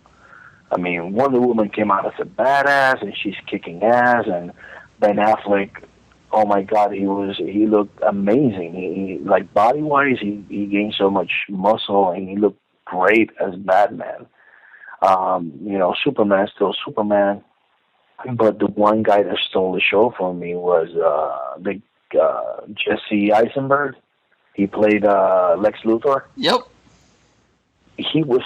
I mean, Wonder Woman came out as a badass, and she's kicking ass, and Ben Affleck, oh my God, he looked amazing. He body-wise, he gained so much muscle, and he looked great as Batman. Superman's still Superman, but the one guy that stole the show for me was Jesse Eisenberg. He played Lex Luthor. Yep. He was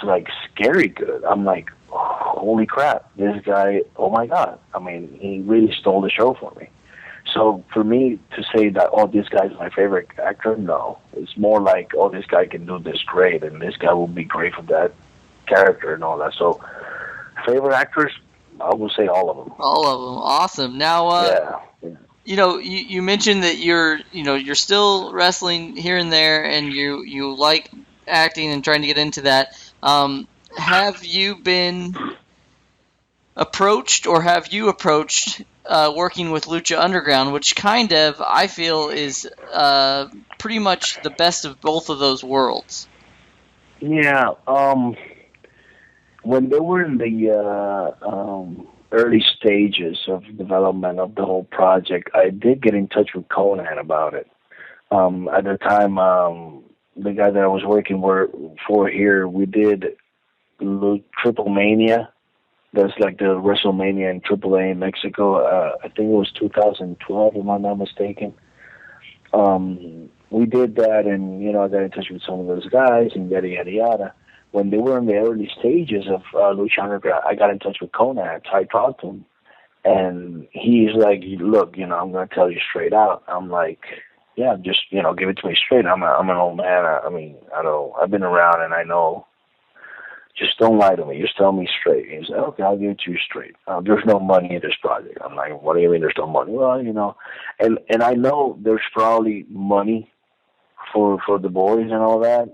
scary good. I'm like, oh, holy crap, this guy, oh my God. I mean, he really stole the show for me. So for me to say that, oh, this guy's my favorite actor, no. It's more oh, this guy can do this great, and this guy will be great for that character and all that. So favorite actors, I will say all of them. All of them. Awesome. Now, you mentioned that you're still wrestling here and there, and you like acting and trying to get into that. Have you been approached, or have you approached working with Lucha Underground, which kind of, I feel, is pretty much the best of both of those worlds? Yeah. When they were in the early stages of development of the whole project, I did get in touch with Conan about it. At the time, the guy that I was working for here, we did Triple Mania. That's like the WrestleMania in AAA in Mexico. I think it was 2012, if I'm not mistaken. We did that, and I got in touch with some of those guys, and yada yada yada. When they were in the early stages of Lucha Underground, I got in touch with Conan. I talked to him, and he's like, "Look, I'm going to tell you straight out." I'm like, "Yeah, just give it to me straight. I'm an old man. I've been around, and I know. Just don't lie to me. Just tell me straight." He's like, "Okay, I'll give it to you straight. There's no money in this project." I'm like, "What do you mean there's no money?" Well, and I know there's probably money for the boys and all that.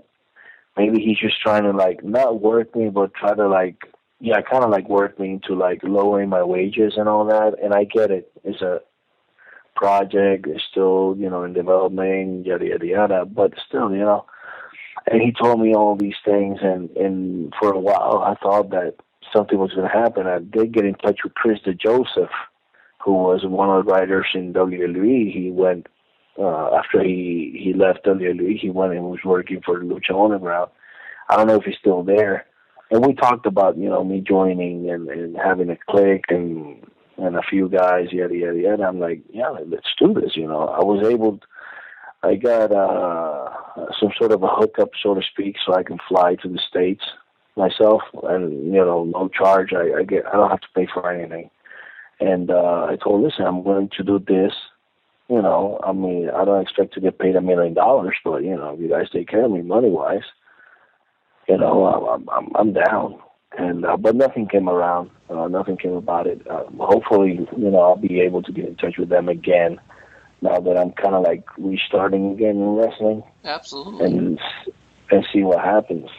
Maybe he's just trying to not work me, but try to kind of work me into lowering my wages and all that. And I get it. It's a project. It's still in development, yada yada yada. But still, And he told me all these things, and for a while I thought that something was going to happen. I did get in touch with Chris DeJoseph, who was one of the writers in WWE. He went, after he left WWE, he went and was working for Lucha Underground. I don't know if he's still there. And we talked about, me joining and having a clique and a few guys, yada, yada, yada. I'm like, yeah, let's do this, I got some sort of a hookup, so to speak, so I can fly to the States myself, and no charge. I don't have to pay for anything. And I told him, listen, I'm willing to do this. I don't expect to get paid $1 million, but if you guys take care of me money wise, I'm down. And but nothing came around. Nothing came about it. Hopefully, I'll be able to get in touch with them again. Now that I'm kind of restarting again in wrestling. Absolutely. And see what happens.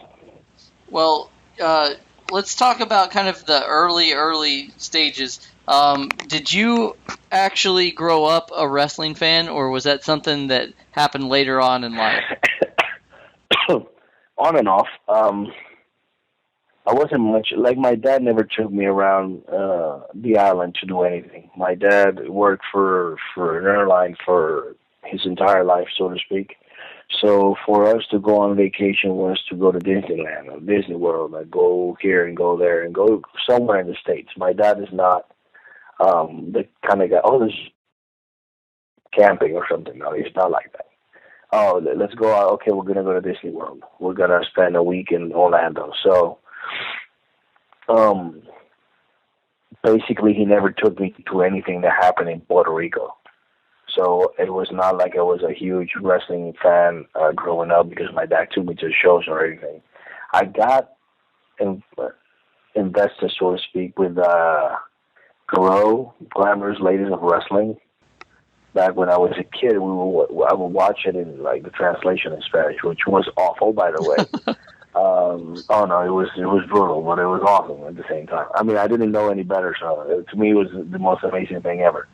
Well, let's talk about kind of the early stages. Did you actually grow up a wrestling fan, or was that something that happened later on in life? On and off. I wasn't much, my dad never took me around the island to do anything. My dad worked for an airline for his entire life, so to speak. So for us to go on vacation was to go to Disneyland or Disney World, go here and go there and go somewhere in the States. My dad is not the kind of guy, this is camping or something. No, he's not like that. Oh, let's go out. Okay, we're going to go to Disney World. We're going to spend a week in Orlando. So basically he never took me to anything that happened in Puerto Rico. So it was not like I was a huge wrestling fan growing up because my dad took me to the shows or anything. I got invested, so to speak, with Grow, Glamorous Ladies of Wrestling. Back when I was a kid, I would watch it in the translation in Spanish, which was awful, by the way. It was brutal, but it was awesome at the same time. I didn't know any better, so to me it was the most amazing thing ever.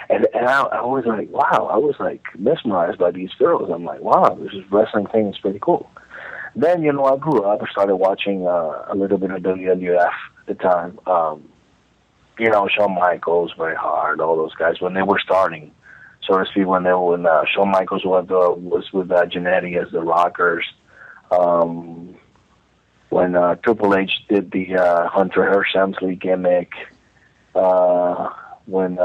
And I was like, wow, I was mesmerized by these girls. I'm like, wow, this wrestling thing is pretty cool. Then, I grew up and started watching a little bit of WWF at the time. Shawn Michaels, Bret Hart, all those guys, when they were starting, so to speak, when Shawn Michaels was with Jannetty as the Rockers, when Triple H did the Hunter Hearst Helmsley gimmick, when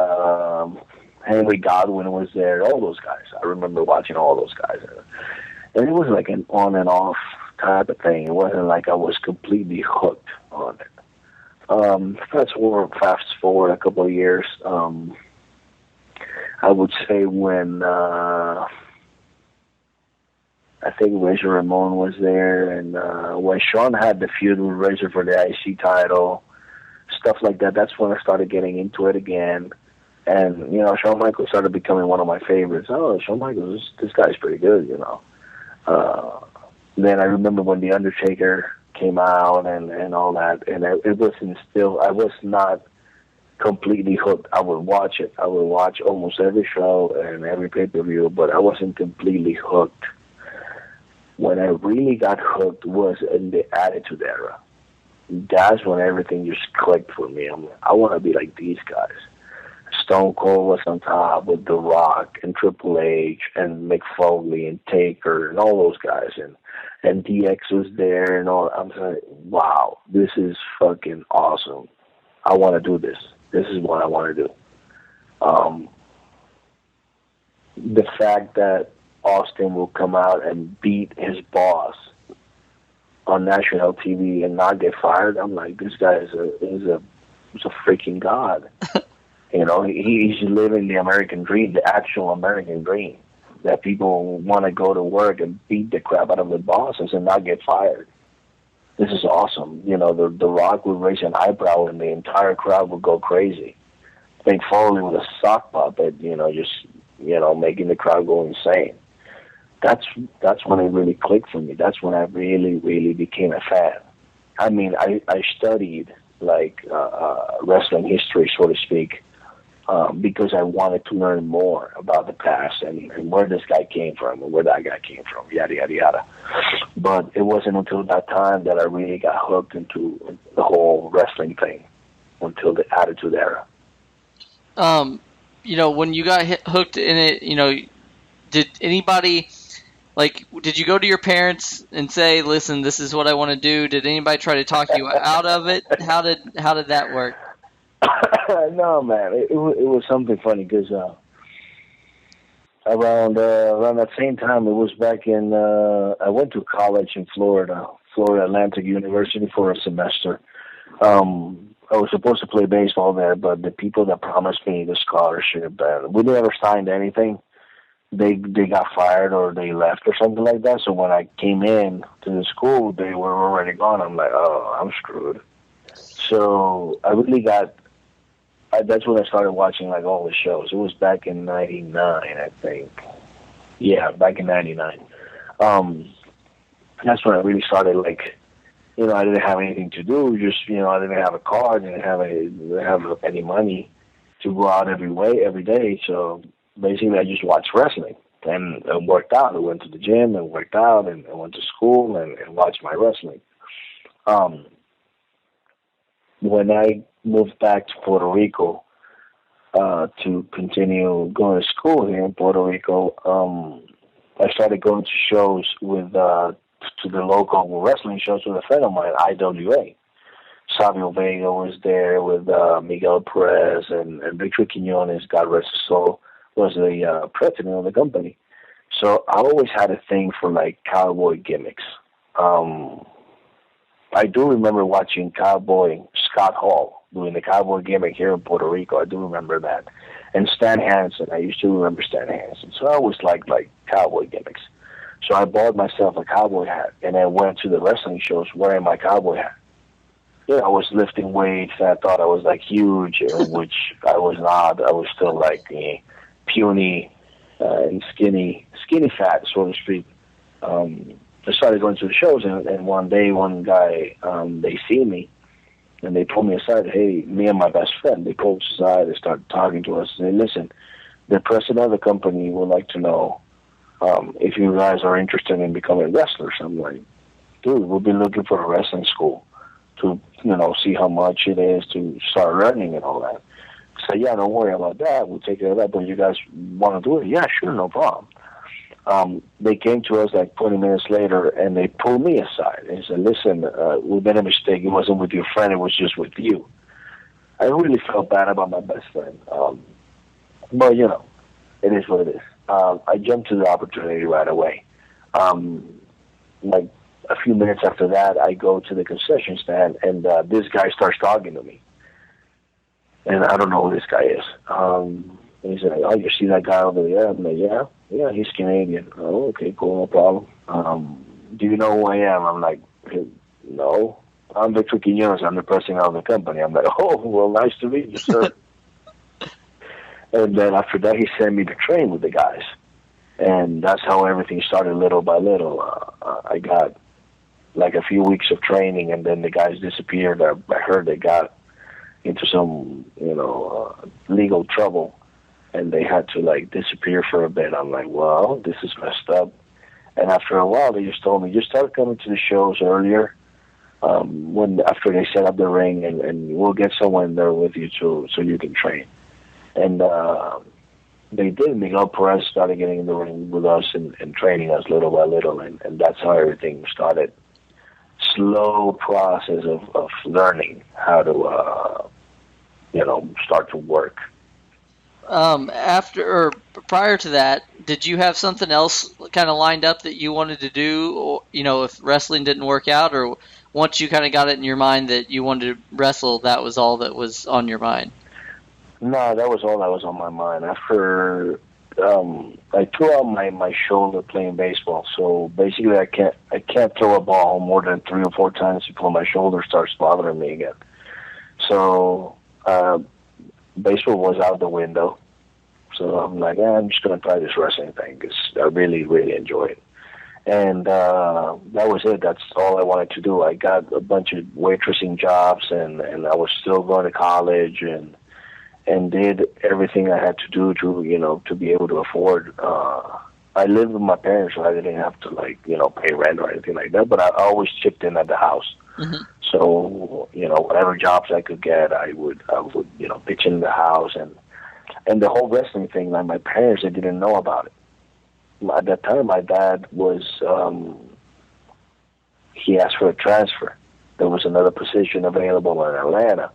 Henry Godwin was there, all those guys. I remember watching all those guys. And it was like an on and off type of thing. It wasn't like I was completely hooked on it. Fast forward a couple of years, I would say when I think Razor Ramon was there, and when Shawn had the feud with Razor for the IC title, stuff like that, that's when I started getting into it again. And, Shawn Michaels started becoming one of my favorites. Oh, Shawn Michaels, this guy's pretty good, Then I remember when The Undertaker came out and all that, and it wasn't still, I was not completely hooked. I would watch it. I would watch almost every show and every pay-per-view, but I wasn't completely hooked. when I really got hooked was in the Attitude Era. That's when everything just clicked for me. I'm like, I want to be like these guys. Stone Cold was on top with The Rock and Triple H and Mick Foley and Taker and all those guys, and DX was there and all. I'm like, wow, this is fucking awesome. I want to do this. This is what I want to do. The fact that Austin will come out and beat his boss on national TV and not get fired, I'm like, this guy is a freaking god. You know, he's living the American dream, the actual American dream, that people want to go to work and beat the crap out of the bosses and not get fired. This is awesome. You know, the Rock would raise an eyebrow and the entire crowd would go crazy. Mick Foley with a sock puppet, just making the crowd go insane. That's when it really clicked for me. That's when I really, really became a fan. I mean, I studied wrestling history, so to speak, because I wanted to learn more about the past and where this guy came from and where that guy came from, yada, yada, yada. But it wasn't until that time that I really got hooked into the whole wrestling thing, until the Attitude Era. When you got hooked in it, did anybody, did you go to your parents and say, listen, this is what I want to do? Did anybody try to talk you out of it? How did that work? No, man. It was something funny because around that same time, it was back in, I went to college in Florida Atlantic University for a semester. I was supposed to play baseball there, but the people that promised me the scholarship, we never signed anything. They got fired or they left or something like that. So when I came in to the school, they were already gone. I'm like, oh, I'm screwed. So I really that's when I started watching all the shows. It was back in 99, I think. Yeah, back in 99. That's when I really started, I didn't have anything to do. Just, I didn't have a car, didn't have any money to go out every day. So basically I just watched wrestling and worked out. I went to the gym and worked out and went to school and watched my wrestling. When I moved back to Puerto Rico to continue going to school here in Puerto Rico, I started going to shows to the local wrestling shows with a friend of mine, IWA. Savio Vega was there with Miguel Perez and Victor Quiñones, God rest his soul, was the president of the company. So I always had a thing for cowboy gimmicks. I do remember watching Cowboy Scott Hall doing the cowboy gimmick here in Puerto Rico. I do remember that. And Stan Hansen. I used to remember Stan Hansen. So I always liked cowboy gimmicks. So I bought myself a cowboy hat and I went to the wrestling shows wearing my cowboy hat. I was lifting weights and I thought I was huge, which I was not. I was still puny and skinny fat, so to speak. I started going to the shows, and one day, one guy, they see me, and they pulled me aside. Hey, me and my best friend, they pulled us aside. They started talking to us. And they listen, the president of the company would like to know if you guys are interested in becoming wrestlers. I'm like, dude, we've been looking for a wrestling school to, see how much it is to start learning and all that. So, yeah, don't worry about that. We'll take care of that. But you guys want to do it? Yeah, sure, no problem. They came to us 20 minutes later, and they pulled me aside and said, listen, we made a mistake. It wasn't with your friend. It was just with you. I really felt bad about my best friend. But, it is what it is. I jumped to the opportunity right away. A few minutes after that, I go to the concession stand, and this guy starts talking to me. And I don't know who this guy is. And he's like, oh, you see that guy over there? I'm like, yeah, he's Canadian. Oh, okay, cool, no problem. Do you know who I am? I'm like, no. I'm Victor Quiñones. I'm the president of the company. I'm like, oh, well, nice to meet you, sir. And then after that, he sent me to train with the guys. And that's how everything started little by little. I got a few weeks of training, and then the guys disappeared. I heard they got into some, legal trouble, and they had to disappear for a bit. I'm like, well, this is messed up. And after a while, they just told me, just start coming to the shows earlier. After they set up the ring, and we'll get someone there with you so you can train. And they did. Miguel Perez started getting in the ring with us and training us little by little, and that's how everything started. Slow process of learning how to, start to work. After or prior to that, did you have something else kind of lined up that you wanted to do? Or, if wrestling didn't work out, or once you kind of got it in your mind that you wanted to wrestle, that was all that was on your mind? No, that was all that was on my mind. After I threw out my shoulder playing baseball, so basically I can't throw a ball more than 3 or 4 times before my shoulder starts bothering me again. So baseball was out the window. So I'm like, I'm just going to try this wrestling thing because I really, really enjoy it. And that was it. That's all I wanted to do. I got a bunch of waitressing jobs, and I was still going to college and did everything I had to do to be able to afford. I lived with my parents, so I didn't have to pay rent or anything like that. But I always chipped in at the house. Mm-hmm. So whatever jobs I could get, I would pitch in the house and the whole wrestling thing. Like my parents, they didn't know about it. At that time, my dad was he asked for a transfer. There was another position available in Atlanta.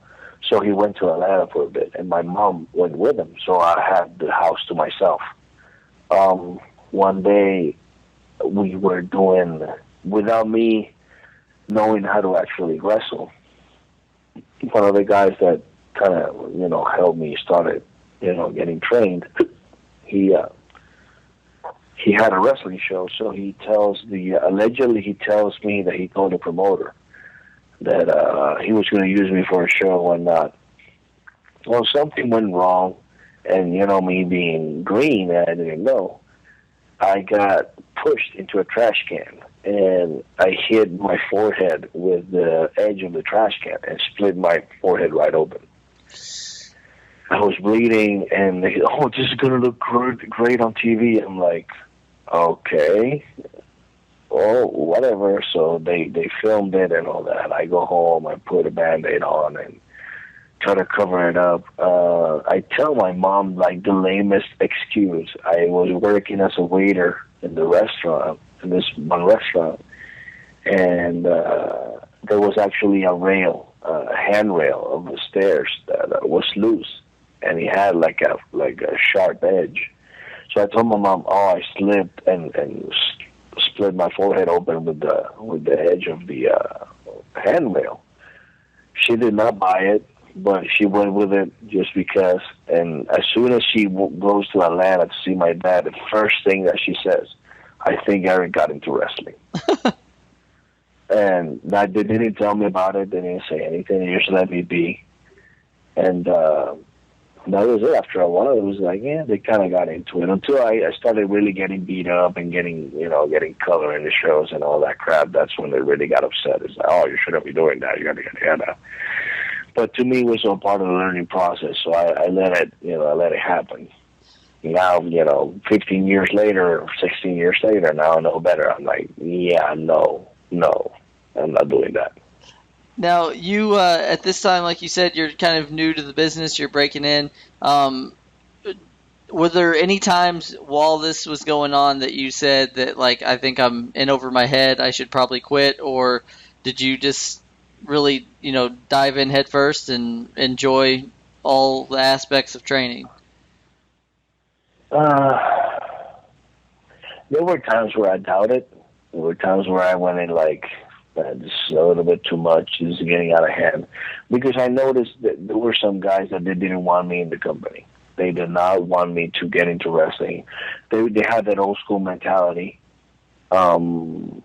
So he went to Atlanta for a bit, and my mom went with him. So I had the house to myself. One day, we were doing, without me knowing how to actually wrestle, one of the guys that kind of, helped me started, getting trained. He had a wrestling show, so allegedly he tells me that he told the promoter that he was going to use me for a show and not. Well, something went wrong, and me being green, and I didn't know. I got pushed into a trash can, and I hit my forehead with the edge of the trash can and split my forehead right open. I was bleeding, and they said, "Oh, this is going to look great on TV." I'm like, okay. Well, whatever. So they filmed it and all that. I go home, I put a Band-Aid on and try to cover it up. I tell my mom the lamest excuse. I was working as a waiter in this one restaurant, and there was actually a handrail of the stairs that was loose, and he had like a sharp edge. So I told my mom, I slipped and split my forehead open with the edge of the handrail. She did not buy it, but she went with it just because. And as soon as she goes to Atlanta to see my dad, the first thing that she says, "I think Eric got into wrestling." And they didn't tell me about it. They didn't say anything. They just let me be. And that was it. After a while, it was like, they kind of got into it until I started really getting beat up and getting color in the shows and all that crap. That's when they really got upset. It's like, you shouldn't be doing that. You got to get out. But to me, it was all part of the learning process. So I let it happen. Now, 15 years later, 16 years later, now I know better. I'm like, no, I'm not doing that. Now, you, at this time, like you said, you're kind of new to the business, you're breaking in. Were there any times while this was going on that you said that, I think I'm in over my head, I should probably quit? Or did you just really, dive in head first and enjoy all the aspects of training? There were times where I doubted. There were times where I went in this is a little bit too much. This is getting out of hand. Because I noticed that there were some guys that they didn't want me in the company. They did not want me to get into wrestling. They had that old school mentality. And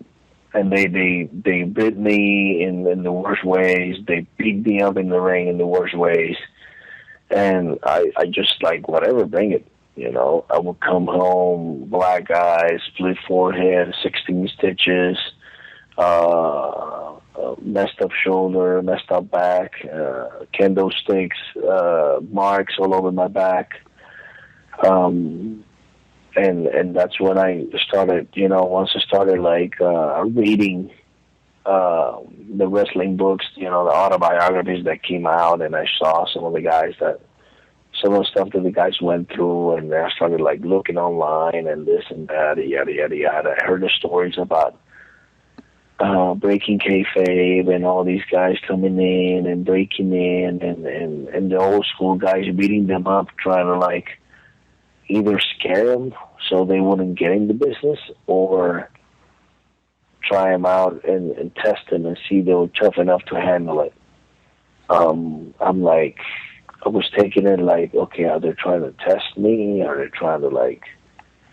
they bit me in the worst ways. They beat me up in the ring in the worst ways. And I just whatever, bring it. I would come home, black eye, split forehead, 16 stitches, messed up shoulder, messed up back, kendo sticks, marks all over my back. and that's when I started, once I started like reading the wrestling books, the autobiographies that came out, and I saw some of the stuff that the guys went through, and I started like looking online and this and that, yada yada yada. I heard the stories about breaking kayfabe and all these guys coming in and breaking in, and the old school guys beating them up, trying to like either scare them so they wouldn't get in the business, or try them out and test them and see they were tough enough to handle it. I'm like, I was taking it like, okay, are they trying to test me? Are they trying to like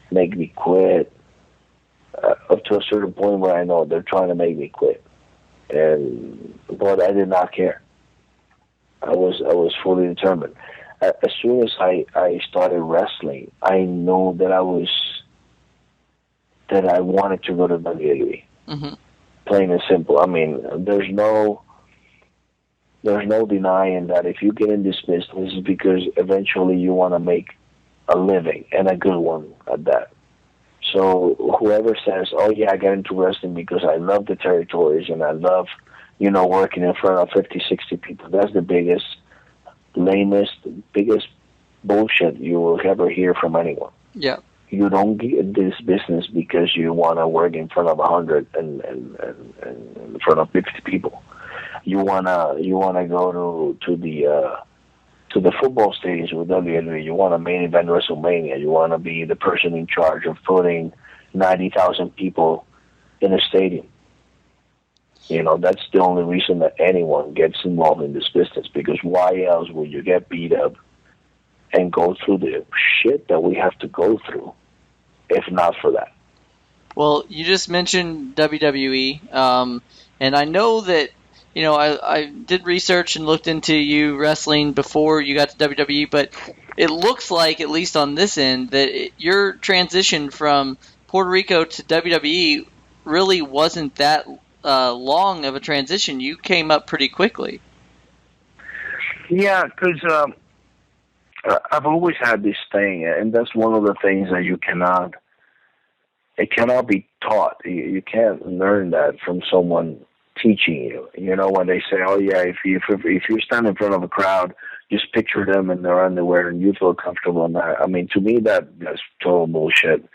make me quit? Up to a certain point where I know they're trying to make me quit, but I did not care. I was fully determined. As soon as I started wrestling, I knew that I wanted to go to WWE. Mm-hmm. Plain and simple. I mean, there's no denying that if you get in this business, it's because eventually you want to make a living, and a good one at that. So whoever says, oh yeah, I got into wrestling because I love the territories and I love, working in front of 50, 60 people, that's the biggest, lamest, biggest bullshit you will ever hear from anyone. Yeah. You don't get this business because you want to work in front of 100 and in front of 50 people. You wanna go to the football stadiums with WWE. You want to main event WrestleMania. You want to be the person in charge of putting 90,000 people in a stadium. That's the only reason that anyone gets involved in this business, because why else would you get beat up and go through the shit that we have to go through if not for that? Well, you just mentioned WWE, and I know that, I did research and looked into you wrestling before you got to WWE, but it looks like, at least on this end, that your transition from Puerto Rico to WWE really wasn't that long of a transition. You came up pretty quickly. Yeah, because I've always had this thing, and that's one of the things that it cannot be taught. You can't learn that from someone teaching you. When they say, oh yeah, if you stand in front of a crowd, just picture them in their underwear and you feel comfortable in that. I mean, to me, that's total bullshit.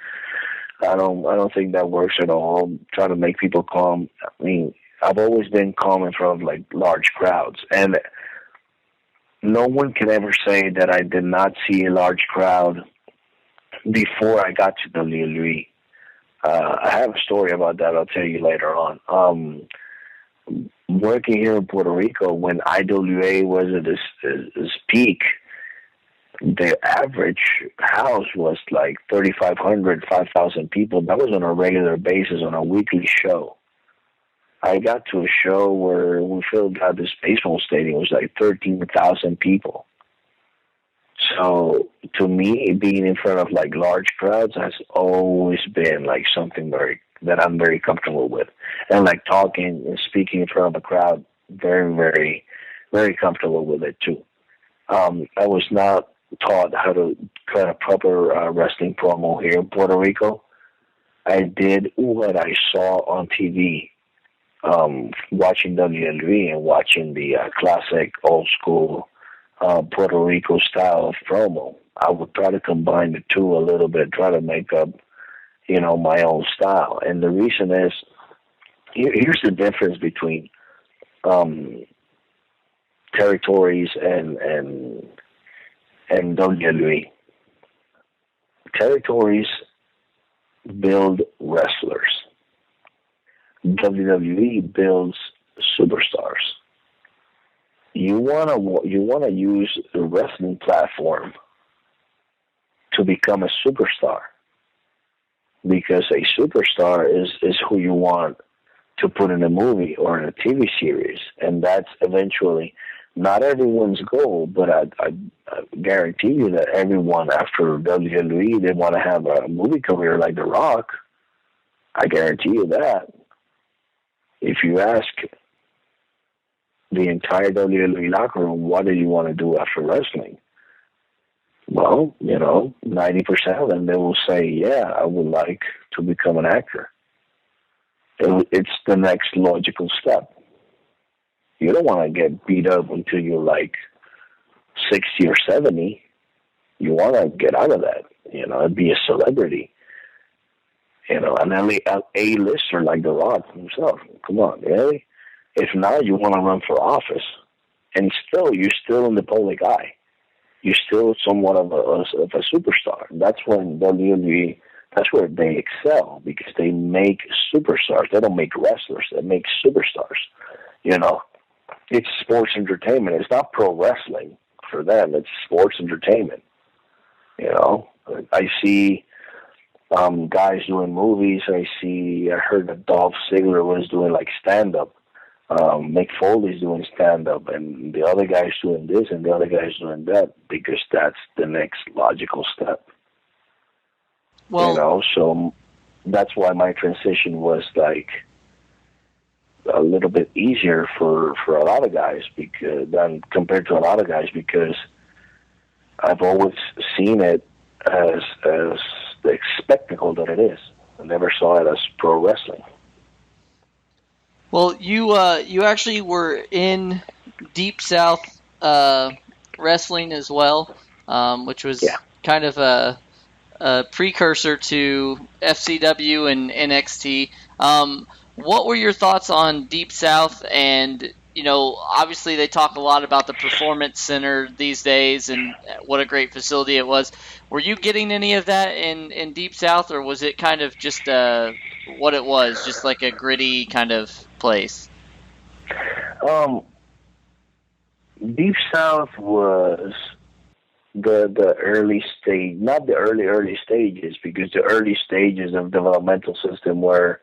I don't think that works at all. Try to make people calm. I mean, I've always been calm in front of like large crowds, and no one can ever say that I did not see a large crowd before I got to WWE. I have a story about that I'll tell you later on. Working here in Puerto Rico, when IWA was at its peak, the average house was like 3,500, 5,000 people. That was on a regular basis, on a weekly show. I got to a show where we filled out this baseball stadium. It was like 13,000 people. So to me, being in front of like large crowds has always been like something that I'm very comfortable with. And like talking and speaking in front of a crowd, very, very, very comfortable with it too. I was not taught how to cut a proper wrestling promo here in Puerto Rico. I did what I saw on TV, watching WWE and watching the classic old school Puerto Rico style of promo. I would try to combine the two a little bit, try to make up, my own style. And the reason is, here's the difference between territories and WWE. Territories build wrestlers. WWE builds superstars. You wanna use the wrestling platform to become a superstar, because a superstar is who you want to put in a movie or in a TV series, and that's eventually not everyone's goal, but I guarantee you that everyone after WWE, they want to have a movie career like The Rock. I guarantee you that. If you ask the entire WWE locker room, what do you want to do after wrestling? Well, 90% of them, they will say, yeah, I would like to become an actor. It's the next logical step. You don't want to get beat up until you're like 60 or 70. You want to get out of that, and be a celebrity. An A-lister like The Rock himself. Come on, really? If not, you want to run for office. And you're still in the public eye. You're still somewhat of a superstar. That's when WWE, that's where they excel, because they make superstars. They don't make wrestlers. They make superstars. It's sports entertainment. It's not pro wrestling for them. It's sports entertainment. I see guys doing movies. I heard that Dolph Ziggler was doing like stand-up. Mick Foley's doing stand-up, and the other guy's doing this, and the other guy's doing that, because that's the next logical step. Well, so that's why my transition was like a little bit easier for a lot of guys, compared to a lot of guys, because I've always seen it as the spectacle that it is. I never saw it as pro wrestling. Well, you actually were in Deep South wrestling as well, which was kind of a precursor to FCW and NXT. What were your thoughts on Deep South? And obviously they talk a lot about the Performance Center these days and what a great facility it was. Were you getting any of that in Deep South, or was it kind of just what it was, just like a gritty kind of place? Deep South was the early stage, not the early stages, because the early stages of developmental system were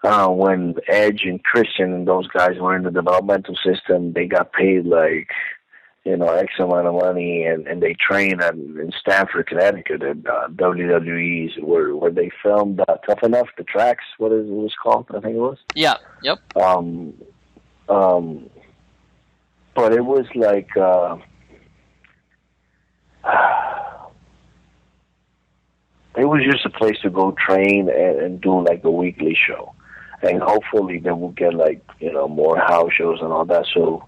when Edge and Christian and those guys were in the developmental system. They got paid like X amount of money, and they trained in Stamford, Connecticut at WWE's where they filmed Tough Enough, the tracks, what it was called, I think it was. Yeah, yep. But it was like it was just a place to go train and do like a weekly show, and hopefully they will get like more house shows and all that, so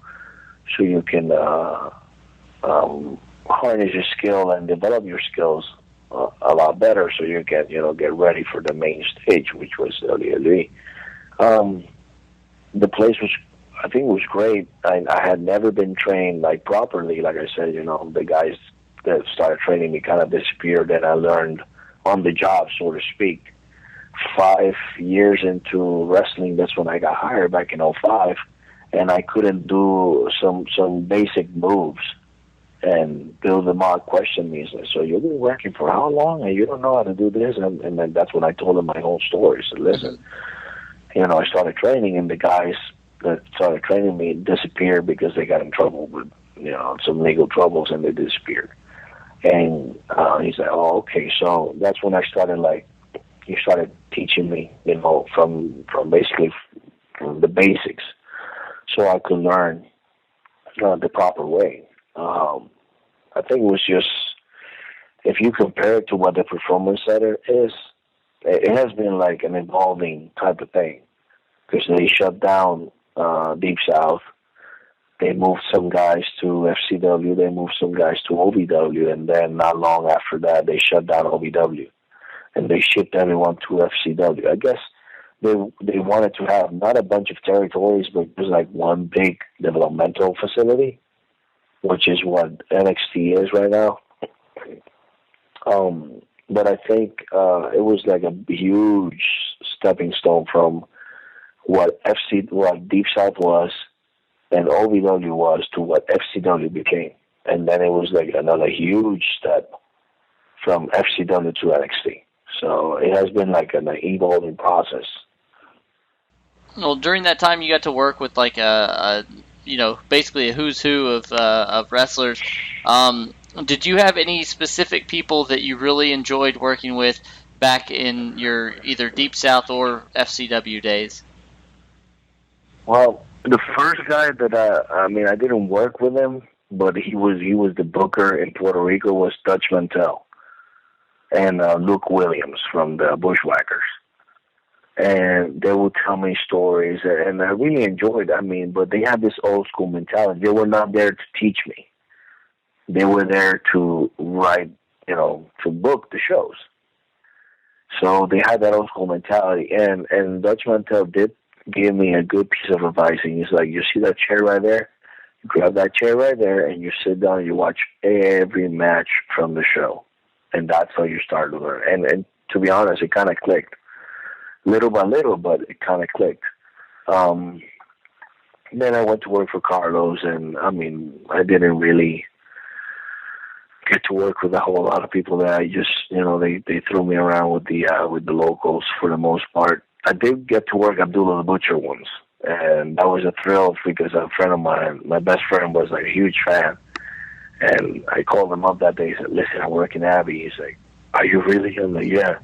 you can harness your skill and develop your skills a lot better, so you can get ready for the main stage, which was WWE. The place I think was great. I had never been trained like properly. Like I said, the guys that started training me kind of disappeared, and I learned on the job, so to speak. 5 years into wrestling, that's when I got hired back in 2005. And I couldn't do some basic moves, and Bill DeMott questioned me. He's like, so you've been working for how long, and you don't know how to do this? And then that's when I told him my whole story. So listen, I started training, and the guys that started training me disappeared because they got in trouble with some legal troubles, and they disappeared. And he's like, oh, okay. So that's when I started he started teaching me, from basically from the basics, so I could learn the proper way. I think it was just, if you compare it to what the Performance Center is, it has been like an evolving type of thing, because they shut down Deep South. They moved some guys to FCW. They moved some guys to OVW, and then not long after that, they shut down OVW, and they shipped everyone to FCW. I guess they wanted to have not a bunch of territories, but just like one big developmental facility, which is what NXT is right now. But I think it was like a huge stepping stone from what Deep South was and OVW was to what FCW became. And then it was like another huge step from FCW to NXT. So it has been like an evolving process. Well, during that time, you got to work with like basically a who's who of wrestlers. Did you have any specific people that you really enjoyed working with back in your either Deep South or FCW days? Well, the first guy that I didn't work with him, but he was the booker in Puerto Rico was Dutch Mantell and Luke Williams from the Bushwhackers. And they would tell me stories, and I really enjoyed it. I mean, but they had this old school mentality. They were not there to teach me. They were there to write, to book the shows. So they had that old school mentality. And Dutch Mantell did give me a good piece of advice. And he's like, you see that chair right there? You grab that chair right there, and you sit down and you watch every match from the show. And that's how you start to learn. And to be honest, it kind of clicked. Little by little, but it kind of clicked. Then I went to work for Carlos, and I mean, I didn't really get to work with a whole lot of people that I just, they threw me around with the locals for the most part. I did get to work Abdullah the Butcher once, and that was a thrill because a friend of mine, my best friend, was like a huge fan. And I called him up that day and said, listen, I work in Abbey. He's like, are you really? I'm like, yeah.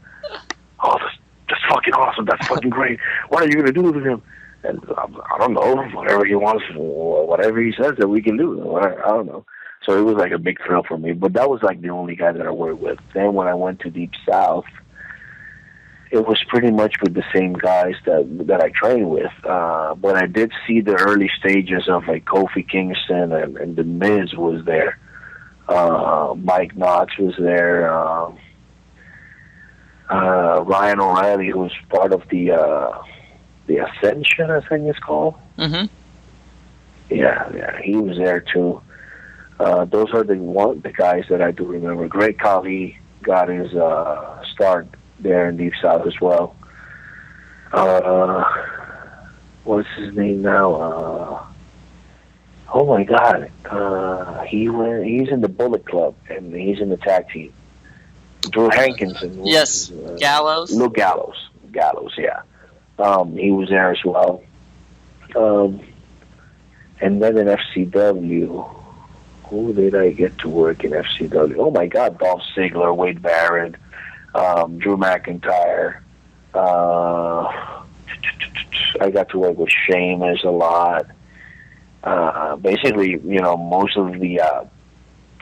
Oh, that's fucking awesome. That's fucking great. What are you going to do with him? And I don't know. Whatever he wants, whatever he says that we can do. I don't know. So it was like a big thrill for me. But that was like the only guy that I worked with. Then when I went to Deep South, it was pretty much with the same guys that I trained with. But I did see the early stages of like Kofi Kingston and The Miz was there. Mike Knox was there. Ryan O'Reilly, who was part of the Ascension, I think it's called. Mm-hmm. Yeah, he was there too. Those are the guys that I do remember. Great Khali got his start there in Deep South as well. What's his name now? Oh my God, he's in the Bullet Club and he's in the tag team. Drew Hankinson. Yes, Gallows. Luke Gallows, yeah. He was there as well. And then in FCW, who did I get to work in FCW? Oh my God, Dolph Ziggler, Wade Barrett, Drew McIntyre. I got to work with Sheamus a lot. Basically, most of the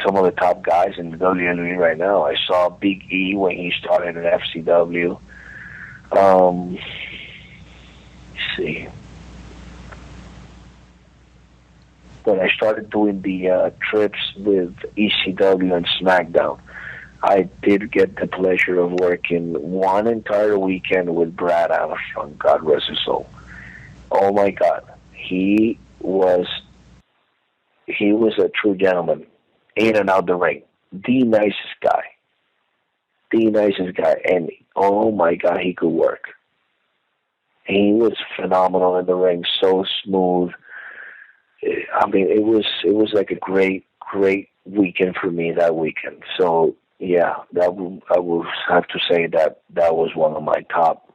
some of the top guys in the WWE right now. I saw Big E when he started at FCW. Let's see. When I started doing the trips with ECW and SmackDown, I did get the pleasure of working one entire weekend with Brad Armstrong, God rest his soul. Oh my God. He was a true gentleman, in and out the ring. The nicest guy. And oh my God, he could work. He was phenomenal in the ring, so smooth. I mean, it was like a great weekend for me that weekend. So yeah, I will have to say that was one of my top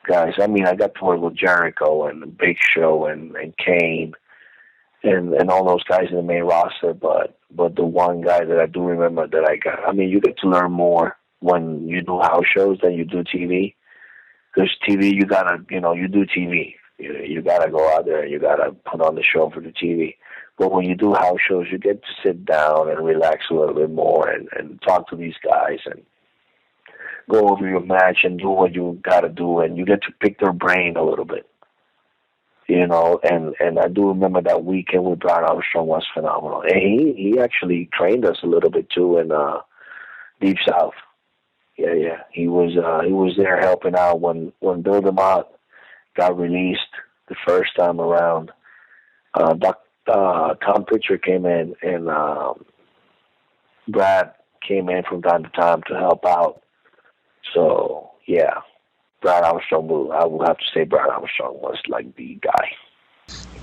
guys. I mean, I got to work with Jericho and Big Show and Kane and all those guys in the main roster, but the one guy that I do remember that I got, I mean, you get to learn more when you do house shows than you do TV. Because TV, you gotta, you do TV. You gotta go out there and you gotta put on the show for the TV. But when you do house shows, you get to sit down and relax a little bit more and talk to these guys and go over your match and do what you gotta do, and you get to pick their brain a little bit. And I do remember that weekend with Brad Armstrong was phenomenal. And he actually trained us a little bit too in Deep South. Yeah. He was there helping out when Bill DeMott got released the first time around. Tom Pritchard came in, and Brad came in from time to time to help out. So yeah, Brad Armstrong, I would have to say Brad Armstrong was like the guy.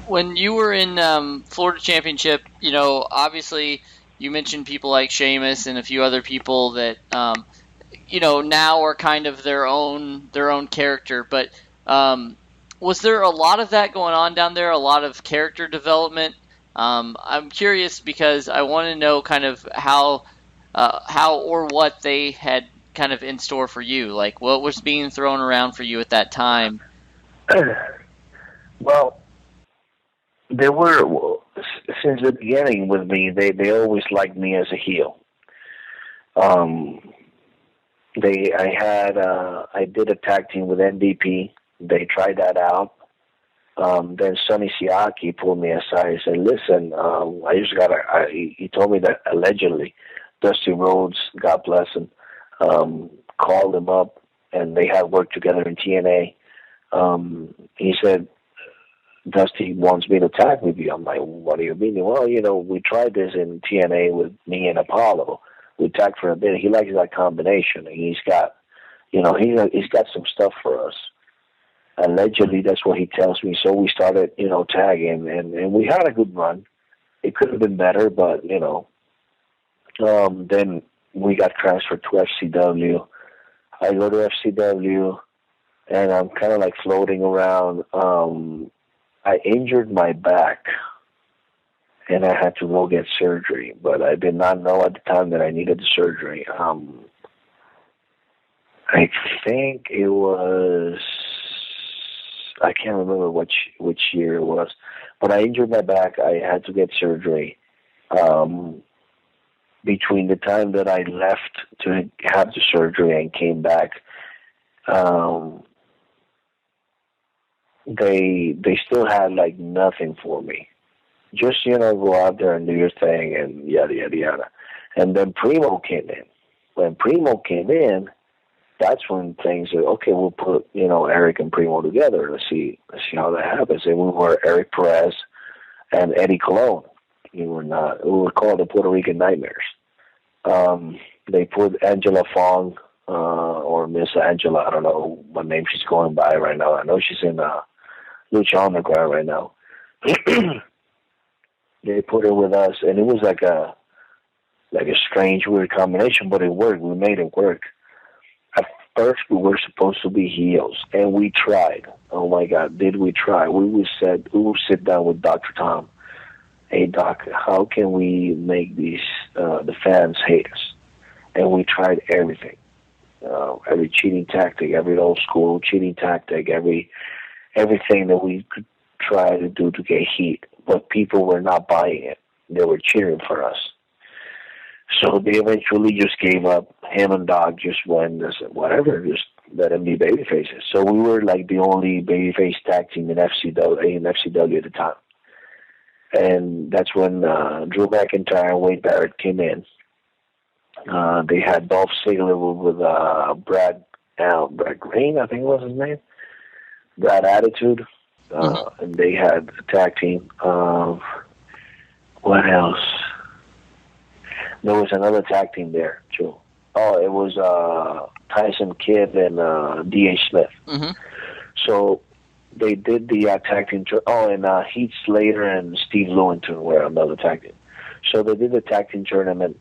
When you were in Florida Championship, obviously you mentioned people like Sheamus and a few other people that now are kind of their own character. But was there a lot of that going on down there? A lot of character development? I'm curious because I want to know kind of how or what they had kind of in store for you. Like what was being thrown around for you at that time? Well, there were since the beginning with me, they always liked me as a heel. I did a tag team with MVP. They tried that out. Then Sonny Siaki pulled me aside and said, listen, he told me that allegedly Dusty Rhodes, God bless him, called him up and they had worked together in TNA. He said, Dusty wants me to tag with you. I'm like, what do you mean? Well, we tried this in TNA with me and Apollo. We tagged for a bit. He likes that combination. He's got, he's got some stuff for us. Allegedly, that's what he tells me. So we started, tagging, and we had a good run. It could have been better, but, then we got transferred to FCW. I go to FCW, and I'm kind of like floating around. I injured my back, and I had to go get surgery, but I did not know at the time that I needed the surgery. I think it was, I can't remember which year it was, but I injured my back. I had to get surgery. Between the time that I left to have the surgery and came back, they still had like nothing for me. Just, go out there and do your thing and yada, yada, yada. And then Primo came in. When Primo came in, that's when things are, okay, we'll put, Eric and Primo together. Let's see how that happens. And we were Eric Perez and Eddie Colon. We were called the Puerto Rican Nightmares. They put Angela Fong, or Miss Angela, I don't know what name she's going by right now. I know she's in Lucha Underground right now. They put her with us, and it was like a strange, weird combination, but it worked. We made it work. At first, we were supposed to be heels, and we tried. Oh my God, did we try? We would sit down with Dr. Tom. Hey Doc, how can we make these the fans hate us? And we tried everything, every cheating tactic, every old school cheating tactic, everything that we could try to do to get heat. But people were not buying it. They were cheering for us. So they eventually just gave up. Him and Doc just went, whatever, just let them be babyfaces. So we were like the only babyface tag team in FCW at the time. And that's when Drew McIntyre and Wade Barrett came in. They had Dolph Ziggler with Brad Green, I think was his name. Brad Attitude. And they had a tag team. What else? There was another tag team there, too. Oh, it was Tyson Kidd and D.A. Smith. Mm-hmm. So they did the tag team. And Heath Slater and Steve Lewington were another tag team. So they did the tag team tournament,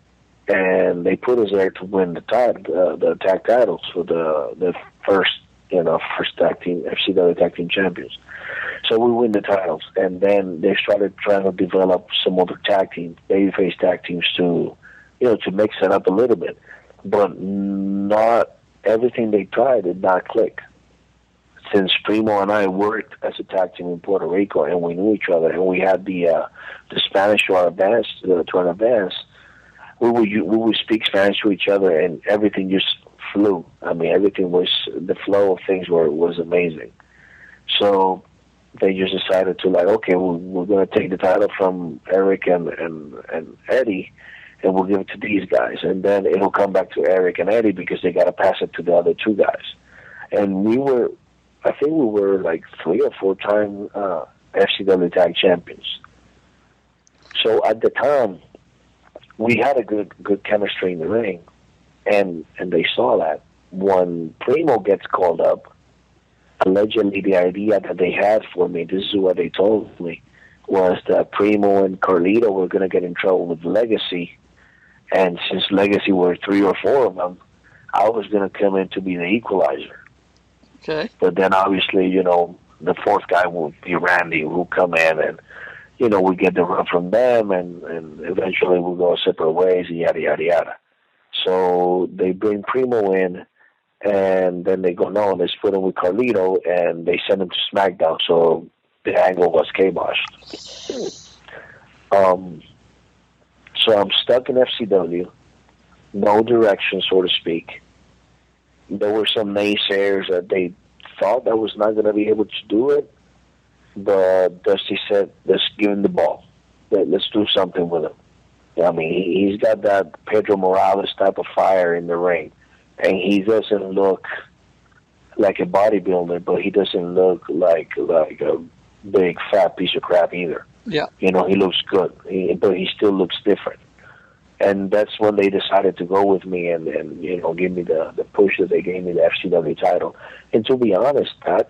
and they put us there to win the tag titles for the first tag team, FCW tag team champions. So we win the titles, and then they started trying to develop some other tag teams, babyface tag teams to mix it up a little bit. But not everything they tried did not click. Since Primo and I worked as a tag team in Puerto Rico, and we knew each other, and we had the Spanish to our advance, we would speak Spanish to each other, and everything just flew. I mean, everything was, the flow of things was amazing. So they just decided to okay, we're going to take the title from Eric and Eddie, and we'll give it to these guys, and then it'll come back to Eric and Eddie because they got to pass it to the other two guys. And I think we were like 3 or 4 time FCW tag champions. So at the time, we had a good chemistry in the ring, and they saw that. When Primo gets called up, allegedly the idea that they had for me, this is what they told me, was that Primo and Carlito were going to get in trouble with Legacy, and since Legacy were 3 or 4 of them, I was going to come in to be the equalizer. Okay. But then obviously, the fourth guy would be Randy, who come in and, we get the run from them, and eventually we'll go separate ways, and yada, yada, yada. So they bring Primo in, and then they go, no, let's put him with Carlito, and they send him to SmackDown, so the angle was kiboshed. So I'm stuck in FCW, no direction, so to speak. There were some naysayers that they thought I was not going to be able to do it, but Dusty said, let's give him the ball. Let's do something with him. I mean, he's got that Pedro Morales type of fire in the ring, and he doesn't look like a bodybuilder, but he doesn't look like a big fat piece of crap either. Yeah. He looks good, but he still looks different. And that's when they decided to go with me and give me the push that they gave me the FCW title. And to be honest, that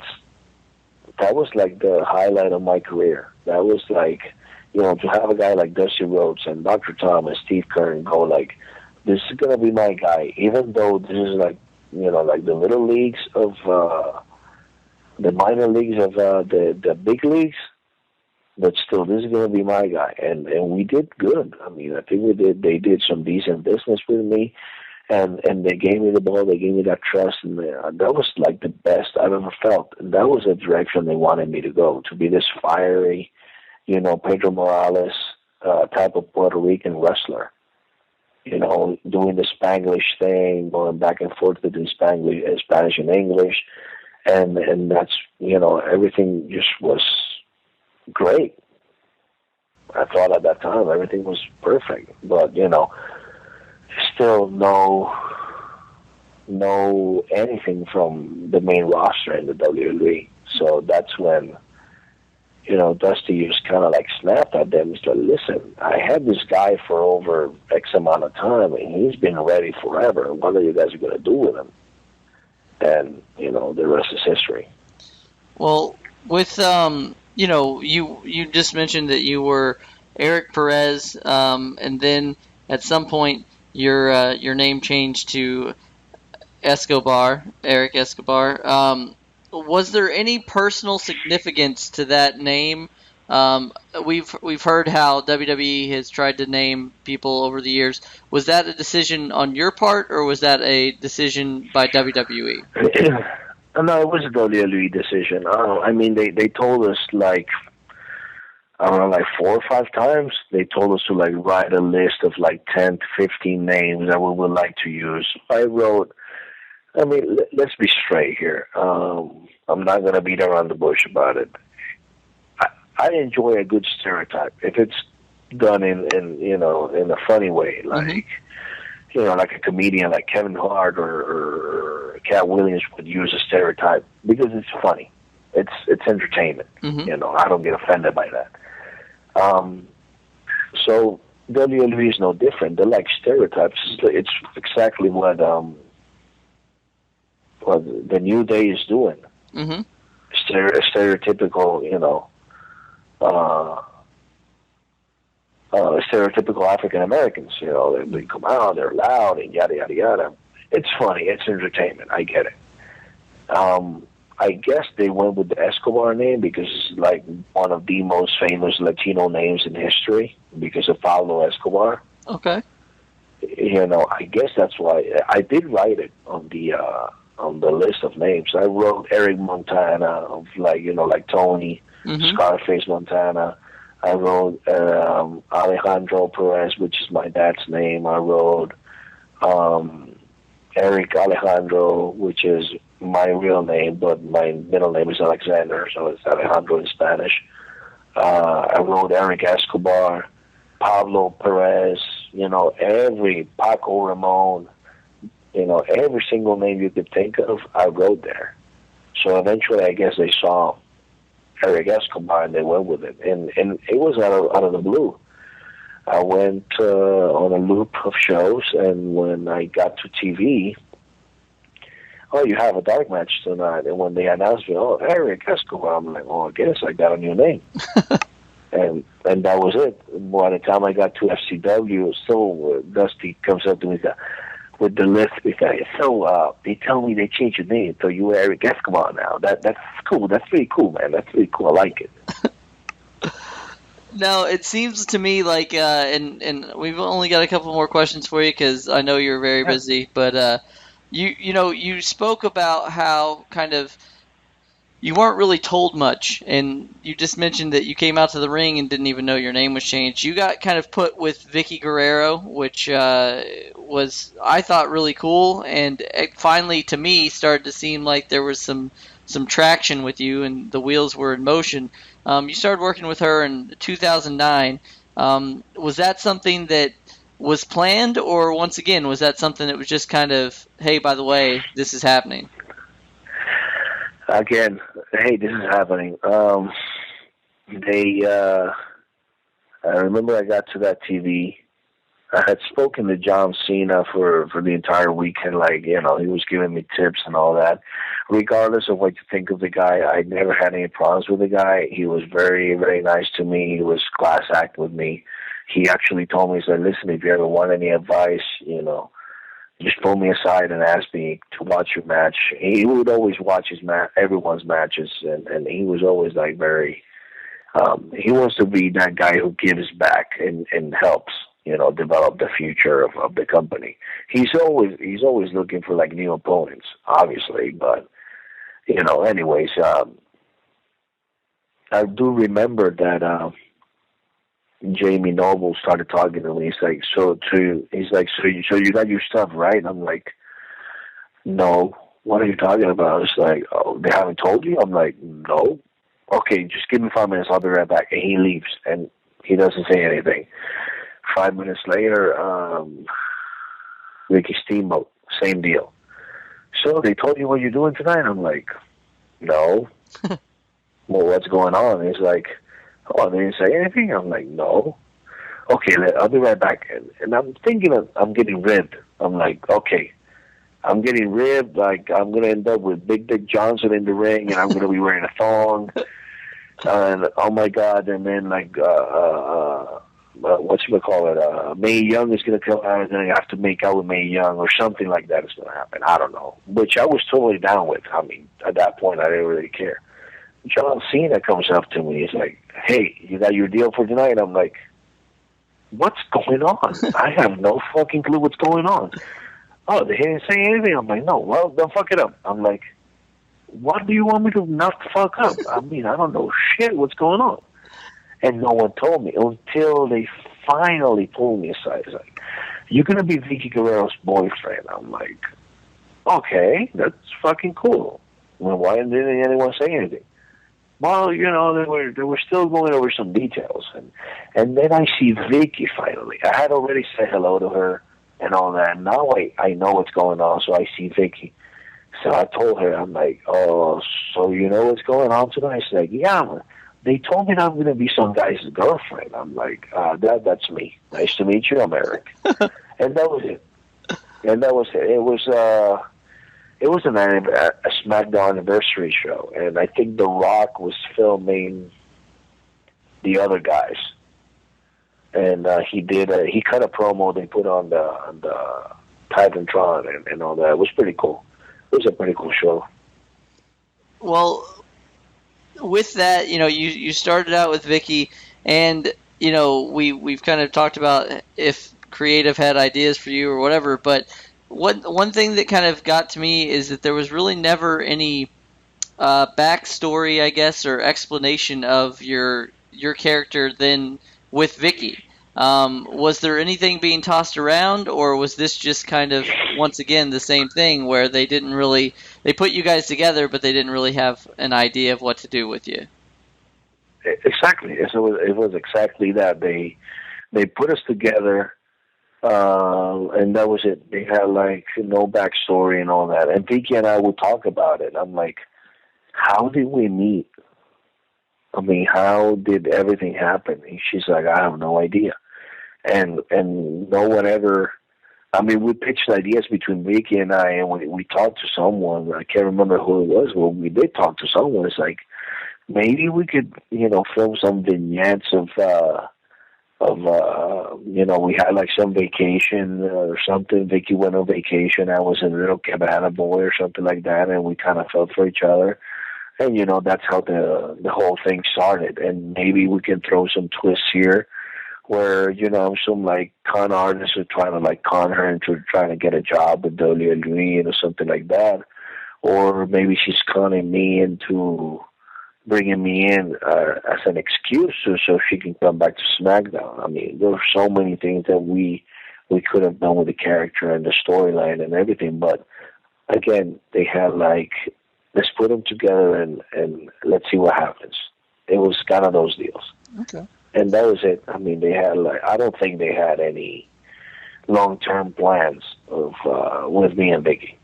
was like the highlight of my career. That was like, to have a guy like Dusty Rhodes and Dr. Tom and Steve Kern go like, this is going to be my guy, even though this is like, like the little leagues of the minor leagues of the big leagues. But still, this is going to be my guy, and we did good. I mean, I think they did some decent business with me, and they gave me the ball, they gave me that trust, and that was like the best I've ever felt. And that was the direction they wanted me to go, to be this fiery, Pedro Morales type of Puerto Rican wrestler. Doing the Spanglish thing, going back and forth between Spanish and English, and that's everything just was great. I thought at that time everything was perfect, but still no anything from the main roster in the WWE. So that's when Dusty just kind of like snapped at them and said, listen, I had this guy for over X amount of time, and he's been ready forever. What are you guys going to do with him? And the rest is history. Well, with you just mentioned that you were Eric Perez, and then at some point your name changed to Escobar, Eric Escobar. Was there any personal significance to that name? We've heard how WWE has tried to name people over the years. Was that a decision on your part, or was that a decision by WWE? No, it was a WWE decision. I mean, they told us like 4 or 5 times. They told us to like write a list of like 10 to 15 names that we would like to use. I wrote. I mean, let's be straight here. I'm not going to beat around the bush about it. I enjoy a good stereotype if it's done in a funny way, like like a comedian like Kevin Hart or Cat Williams would use a stereotype because it's funny. It's entertainment. I don't get offended by that. So WWE is no different. They like stereotypes. It's exactly what the New Day is doing. Stereotypical, stereotypical African Americans. They come out, they're loud, and yada yada yada. It's funny, it's entertainment. I get it. I guess they went with the Escobar name because it's like one of the most famous Latino names in history because of Pablo Escobar. Okay. I guess that's why I did write it on the list of names. I wrote Eric Montana of like Tony, Scarface Montana. I wrote Alejandro Perez, which is my dad's name. I wrote Eric Alejandro, which is my real name, but my middle name is Alexander, so it's Alejandro in Spanish. I wrote Eric Escobar, Pablo Perez, every Paco Ramon, every single name you could think of, I wrote there. So eventually, I guess they saw Eric Escobar and they went with it, and it was out of the blue. I went on a loop of shows, and when I got to TV, you have a dark match tonight. And when they announced me, Eric Escobar, I'm like, I guess I got a new name. and that was it. By the time I got to FCW, so Dusty comes up to me with the list. So they tell me they changed your name, so you Eric Escobar now. That's cool. That's pretty cool, man. That's pretty cool. I like it. Now, it seems to me like, and we've only got a couple more questions for you because I know you're very busy, but you spoke about how kind of you weren't really told much, and you just mentioned that you came out to the ring and didn't even know your name was changed. You got kind of put with Vicky Guerrero, which was, I thought, really cool, and it finally, to me, started to seem like there was some traction with you, and the wheels were in motion. You started working with her in 2009. Was that something that was planned, or once again, was that something that was just kind of, hey, by the way, this is happening? Again, hey, this is happening. I remember I got to that TV. I had spoken to John Cena for the entire weekend. Like, he was giving me tips and all that. Regardless of what you think of the guy, I never had any problems with the guy. He was very, very nice to me. He was class act with me. He actually told me, he said, listen, if you ever want any advice, just pull me aside and ask me to watch your match. He would always watch everyone's matches, and he was always like very. He wants to be that guy who gives back and helps, develop the future of the company. He's always looking for like new opponents, obviously, but anyways, I do remember that. Jamie Noble started talking to me. He's like, so you got your stuff right? I'm like, no. What are you talking about? It's like, oh, they haven't told you? I'm like, no. Okay, just give me 5 minutes. I'll be right back. And he leaves, and he doesn't say anything. 5 minutes later, Ricky Steamboat, same deal. So they told you what you're doing tonight? I'm like, no. Well, what's going on? He's like, oh, they didn't say anything? I'm like, no. Okay, I'll be right back. And I'm thinking I'm getting ribbed. I'm like, okay, I'm getting ribbed. Like, I'm going to end up with Big Dick Johnson in the ring, and I'm going to be wearing a thong. And, oh, my God. And then, like, Mae Young is going to come out, and then I have to make out with Mae Young or something like that is going to happen. I don't know. Which I was totally down with. I mean, at that point, I didn't really care. John Cena comes up to me. He's like, hey, you got your deal for tonight? I'm like, what's going on? I have no fucking clue what's going on. Oh, they didn't say anything? I'm like, no, well, don't fuck it up. I'm like, what do you want me to not fuck up? I mean, I don't know shit what's going on. And no one told me until they finally pulled me aside. It's like, you're going to be Vicky Guerrero's boyfriend. I'm like, okay, that's fucking cool. Well, why didn't anyone say anything? Well, they were still going over some details, and then I see Vicky finally. I had already said hello to her and all that. Now I know what's going on, so I see Vicky. So I told her, I'm like, oh, so you know what's going on tonight? She's like, yeah, they told me I'm going to be some guy's girlfriend. I'm like, that's me. Nice to meet you. I'm Eric. And that was it. It was a SmackDown anniversary show, and I think The Rock was filming the other guys, and he cut a promo they put on the Titantron and all that. It was pretty cool. It was a pretty cool show. Well, with that, you started out with Vicky, and we've kind of talked about if creative had ideas for you or whatever, but. One thing that kind of got to me is that there was really never any backstory, I guess, or explanation of your character then with Vicky. Was there anything being tossed around, or was this just kind of, once again, the same thing where they put you guys together, but they didn't really have an idea of what to do with you? Exactly. It was exactly that. They put us together. And that was it. They had like no backstory and all that. And Vicky and I would talk about it. I'm like, how did we meet? I mean, how did everything happen? And she's like, I have no idea. And no one ever. I mean, we pitched ideas between Vicky and I, and we talked to someone. I can't remember who it was. Well, we did talk to someone. It's like maybe we could, film some vignettes of we had like some vacation or something. Vicky went on vacation. I was a little cabana boy or something like that, and we kind of felt for each other. And, that's how the whole thing started. And maybe we can throw some twists here where, some like con artists are trying to like con her into trying to get a job with WWE or something like that. or maybe she's conning me into bringing me in as an excuse so she can come back to SmackDown. I mean, there were so many things that we could have done with the character and the storyline and everything, but again, they had like, let's put them together and let's see what happens. It was kind of those deals. Okay. And that was it. I mean, they had like, I don't think they had any long-term plans of with me and Vicky.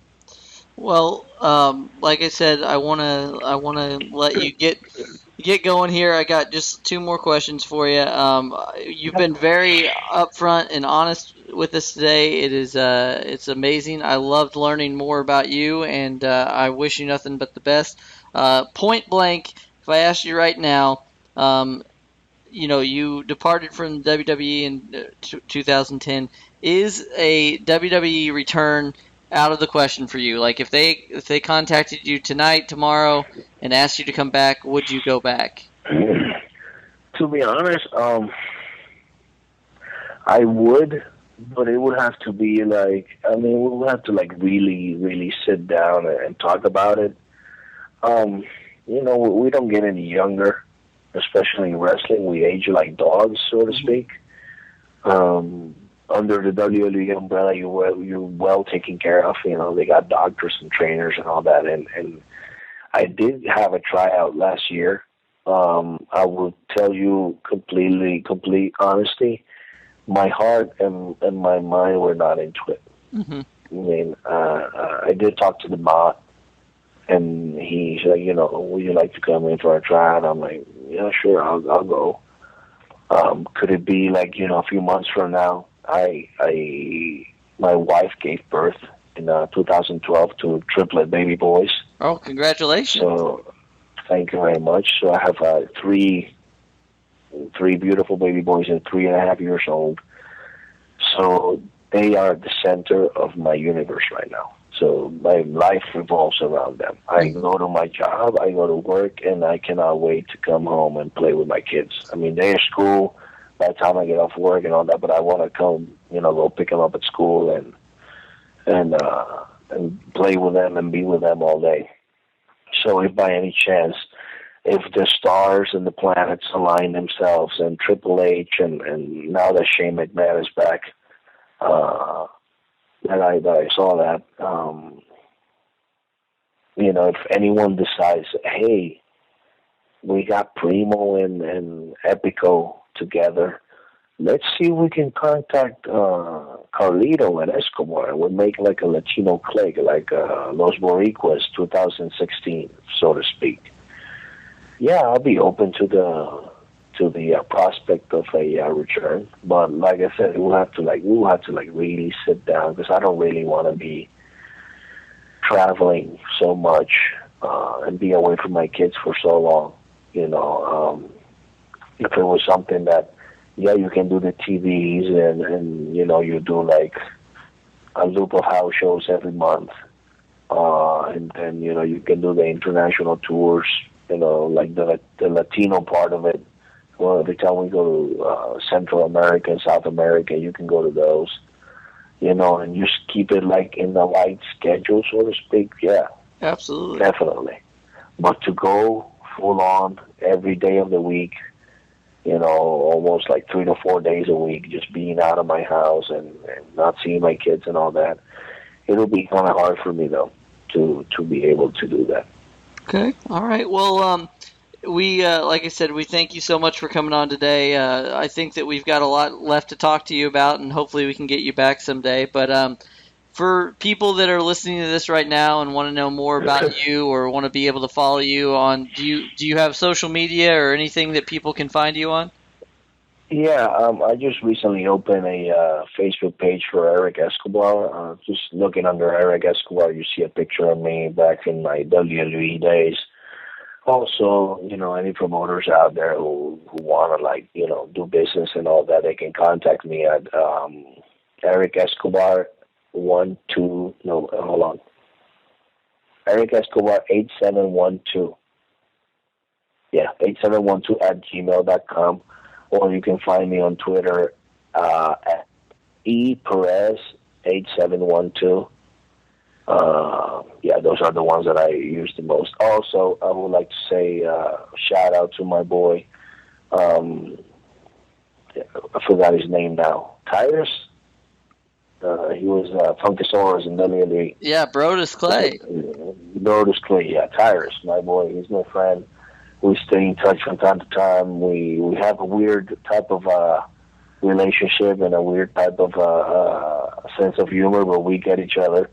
Well, like I said, I wanna let you get going here. I got just 2 more questions for you. You've been very upfront and honest with us today. It's amazing. I loved learning more about you, and I wish you nothing but the best. Point blank, if I asked you right now, you departed from WWE in 2010. Is a WWE return out of the question for you? Like if they contacted you tonight, tomorrow, and asked you to come back, would you go back? To be honest, I would, but it would have to be like, I mean, we would have to like really, really sit down and talk about it. We don't get any younger, especially in wrestling. We age like dogs, so to speak. Under the WWE umbrella, you're well taken care of. They got doctors and trainers and all that. And I did have a tryout last year. I will tell you complete honesty. My heart and my mind were not into it. Mm-hmm. I mean, I did talk to the bot, and he said, would you like to come in for a tryout? I'm like, yeah, sure, I'll go. Could it be like, a few months from now? My wife gave birth in 2012 to triplet baby boys. Oh, congratulations! So, thank you very much. So I have three beautiful baby boys and 3.5 years old. So they are the center of my universe right now. So my life revolves around them. I go to my job, I go to work, and I cannot wait to come home and play with my kids. I mean, they're at school by the time I get off work and all that, but I want to come, go pick them up at school and play with them and be with them all day. So if by any chance, if the stars and the planets align themselves and Triple H and now that Shane McMahon is back, that I saw that, if anyone decides, hey, we got Primo and Epico together, let's see if we can contact Carlito and Escobar and we'll make like a Latino clique, like Los Boricuas 2016, so to speak. Yeah, I'll be open to the prospect of a return, but like I said, we'll have to really sit down because I don't really want to be traveling so much and be away from my kids for so long. If it was something that, you can do the TVs and you do like a loop of house shows every month, and then you can do the international tours. Like the Latino part of it. Well, every time we go to Central America and South America, you can go to those, and just keep it like in the light schedule, so to speak. Yeah, absolutely, definitely. But to go full on every day of the week, almost like 3 to 4 days a week, just being out of my house and not seeing my kids and all that, it'll be kind of hard for me though to be able to do that. Okay. All right. Well, we like I said, we thank you so much for coming on today. I think that we've got a lot left to talk to you about, and hopefully we can get you back someday. But for people that are listening to this right now and want to know more about you or want to be able to follow you on, do you have social media or anything that people can find you on? Yeah, I just recently opened a Facebook page for Eric Escobar. Just looking under Eric Escobar, you see a picture of me back in my WWE days. Also, any promoters out there who want to do business and all that, they can contact me at Eric Escobar Eric Escobar 8712. Yeah, 8712 at gmail.com. Or you can find me on Twitter at eperez8712. yeah, those are the ones that I use the most. Also, I would like to say shout out to my boy. I forgot his name now. Tyrus. He was Funkasaurus in WWE. Yeah, Brodus Clay. Brodus Clay, yeah, Tyrus, my boy. He's my friend. We stay in touch from time to time. We have a weird type of relationship and a weird type of sense of humor, but we get each other.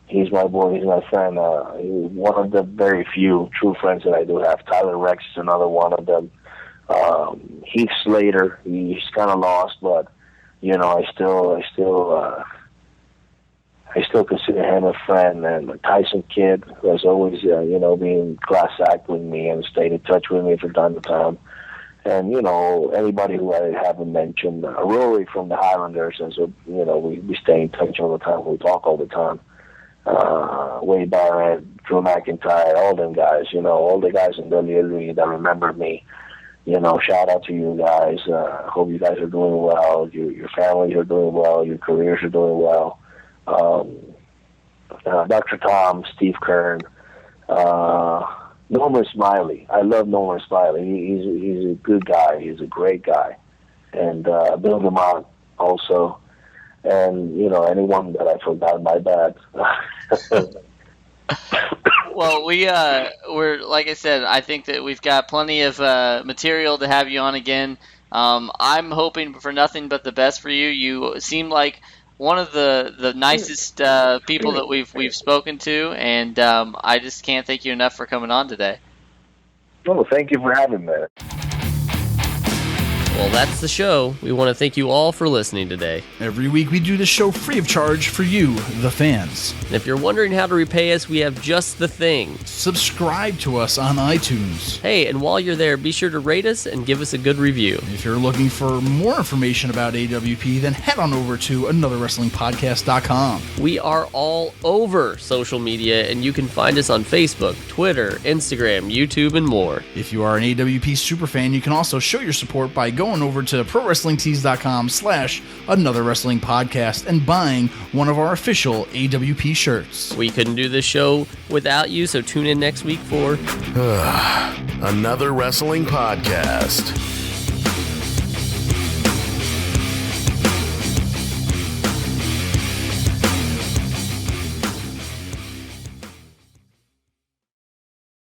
He's my boy. He's my friend. He's one of the very few true friends that I do have. Tyler Rex is another one of them. Heath Slater, he's kind of lost, but you know, I still consider him a friend. And Tyson Kidd, who has always, you know, been class act with me and stayed in touch with me from time to time. And, you know, anybody who I haven't mentioned, Rory from the Highlanders, and so, you know, we stay in touch all the time. We talk all the time. Wade Barrett, Drew McIntyre, all them guys, you know, all the guys in WWE that remember me. You know, shout out to you guys. Hope you guys are doing well. Your families are doing well. Your careers are doing well. Dr. Tom, Steve Kern, Norman Smiley. I love Norman Smiley. He's a good guy. He's a great guy. And Bill DeMont also. And, you know, anyone that I forgot, my bad. Well, we're like I said, I think that we've got plenty of material to have you on again. I'm hoping for nothing but the best for you. You seem like one of the nicest people that we've spoken to, and I just can't thank you enough for coming on today. Well, thank you for having me. Well, that's the show. We want to thank you all for listening today. Every week we do the show free of charge for you, the fans. And if you're wondering how to repay us, we have just the thing. Subscribe to us on iTunes. Hey, and while you're there, be sure to rate us and give us a good review. If you're looking for more information about AWP, then head on over to anotherwrestlingpodcast.com. We are all over social media, and you can find us on Facebook, Twitter, Instagram, YouTube, and more. If you are an AWP superfan, you can also show your support by going over to ProWrestlingTees.com/AnotherWrestlingPodcast and buying one of our official AWP shirts. We couldn't do this show without you, so tune in next week for Another Wrestling Podcast.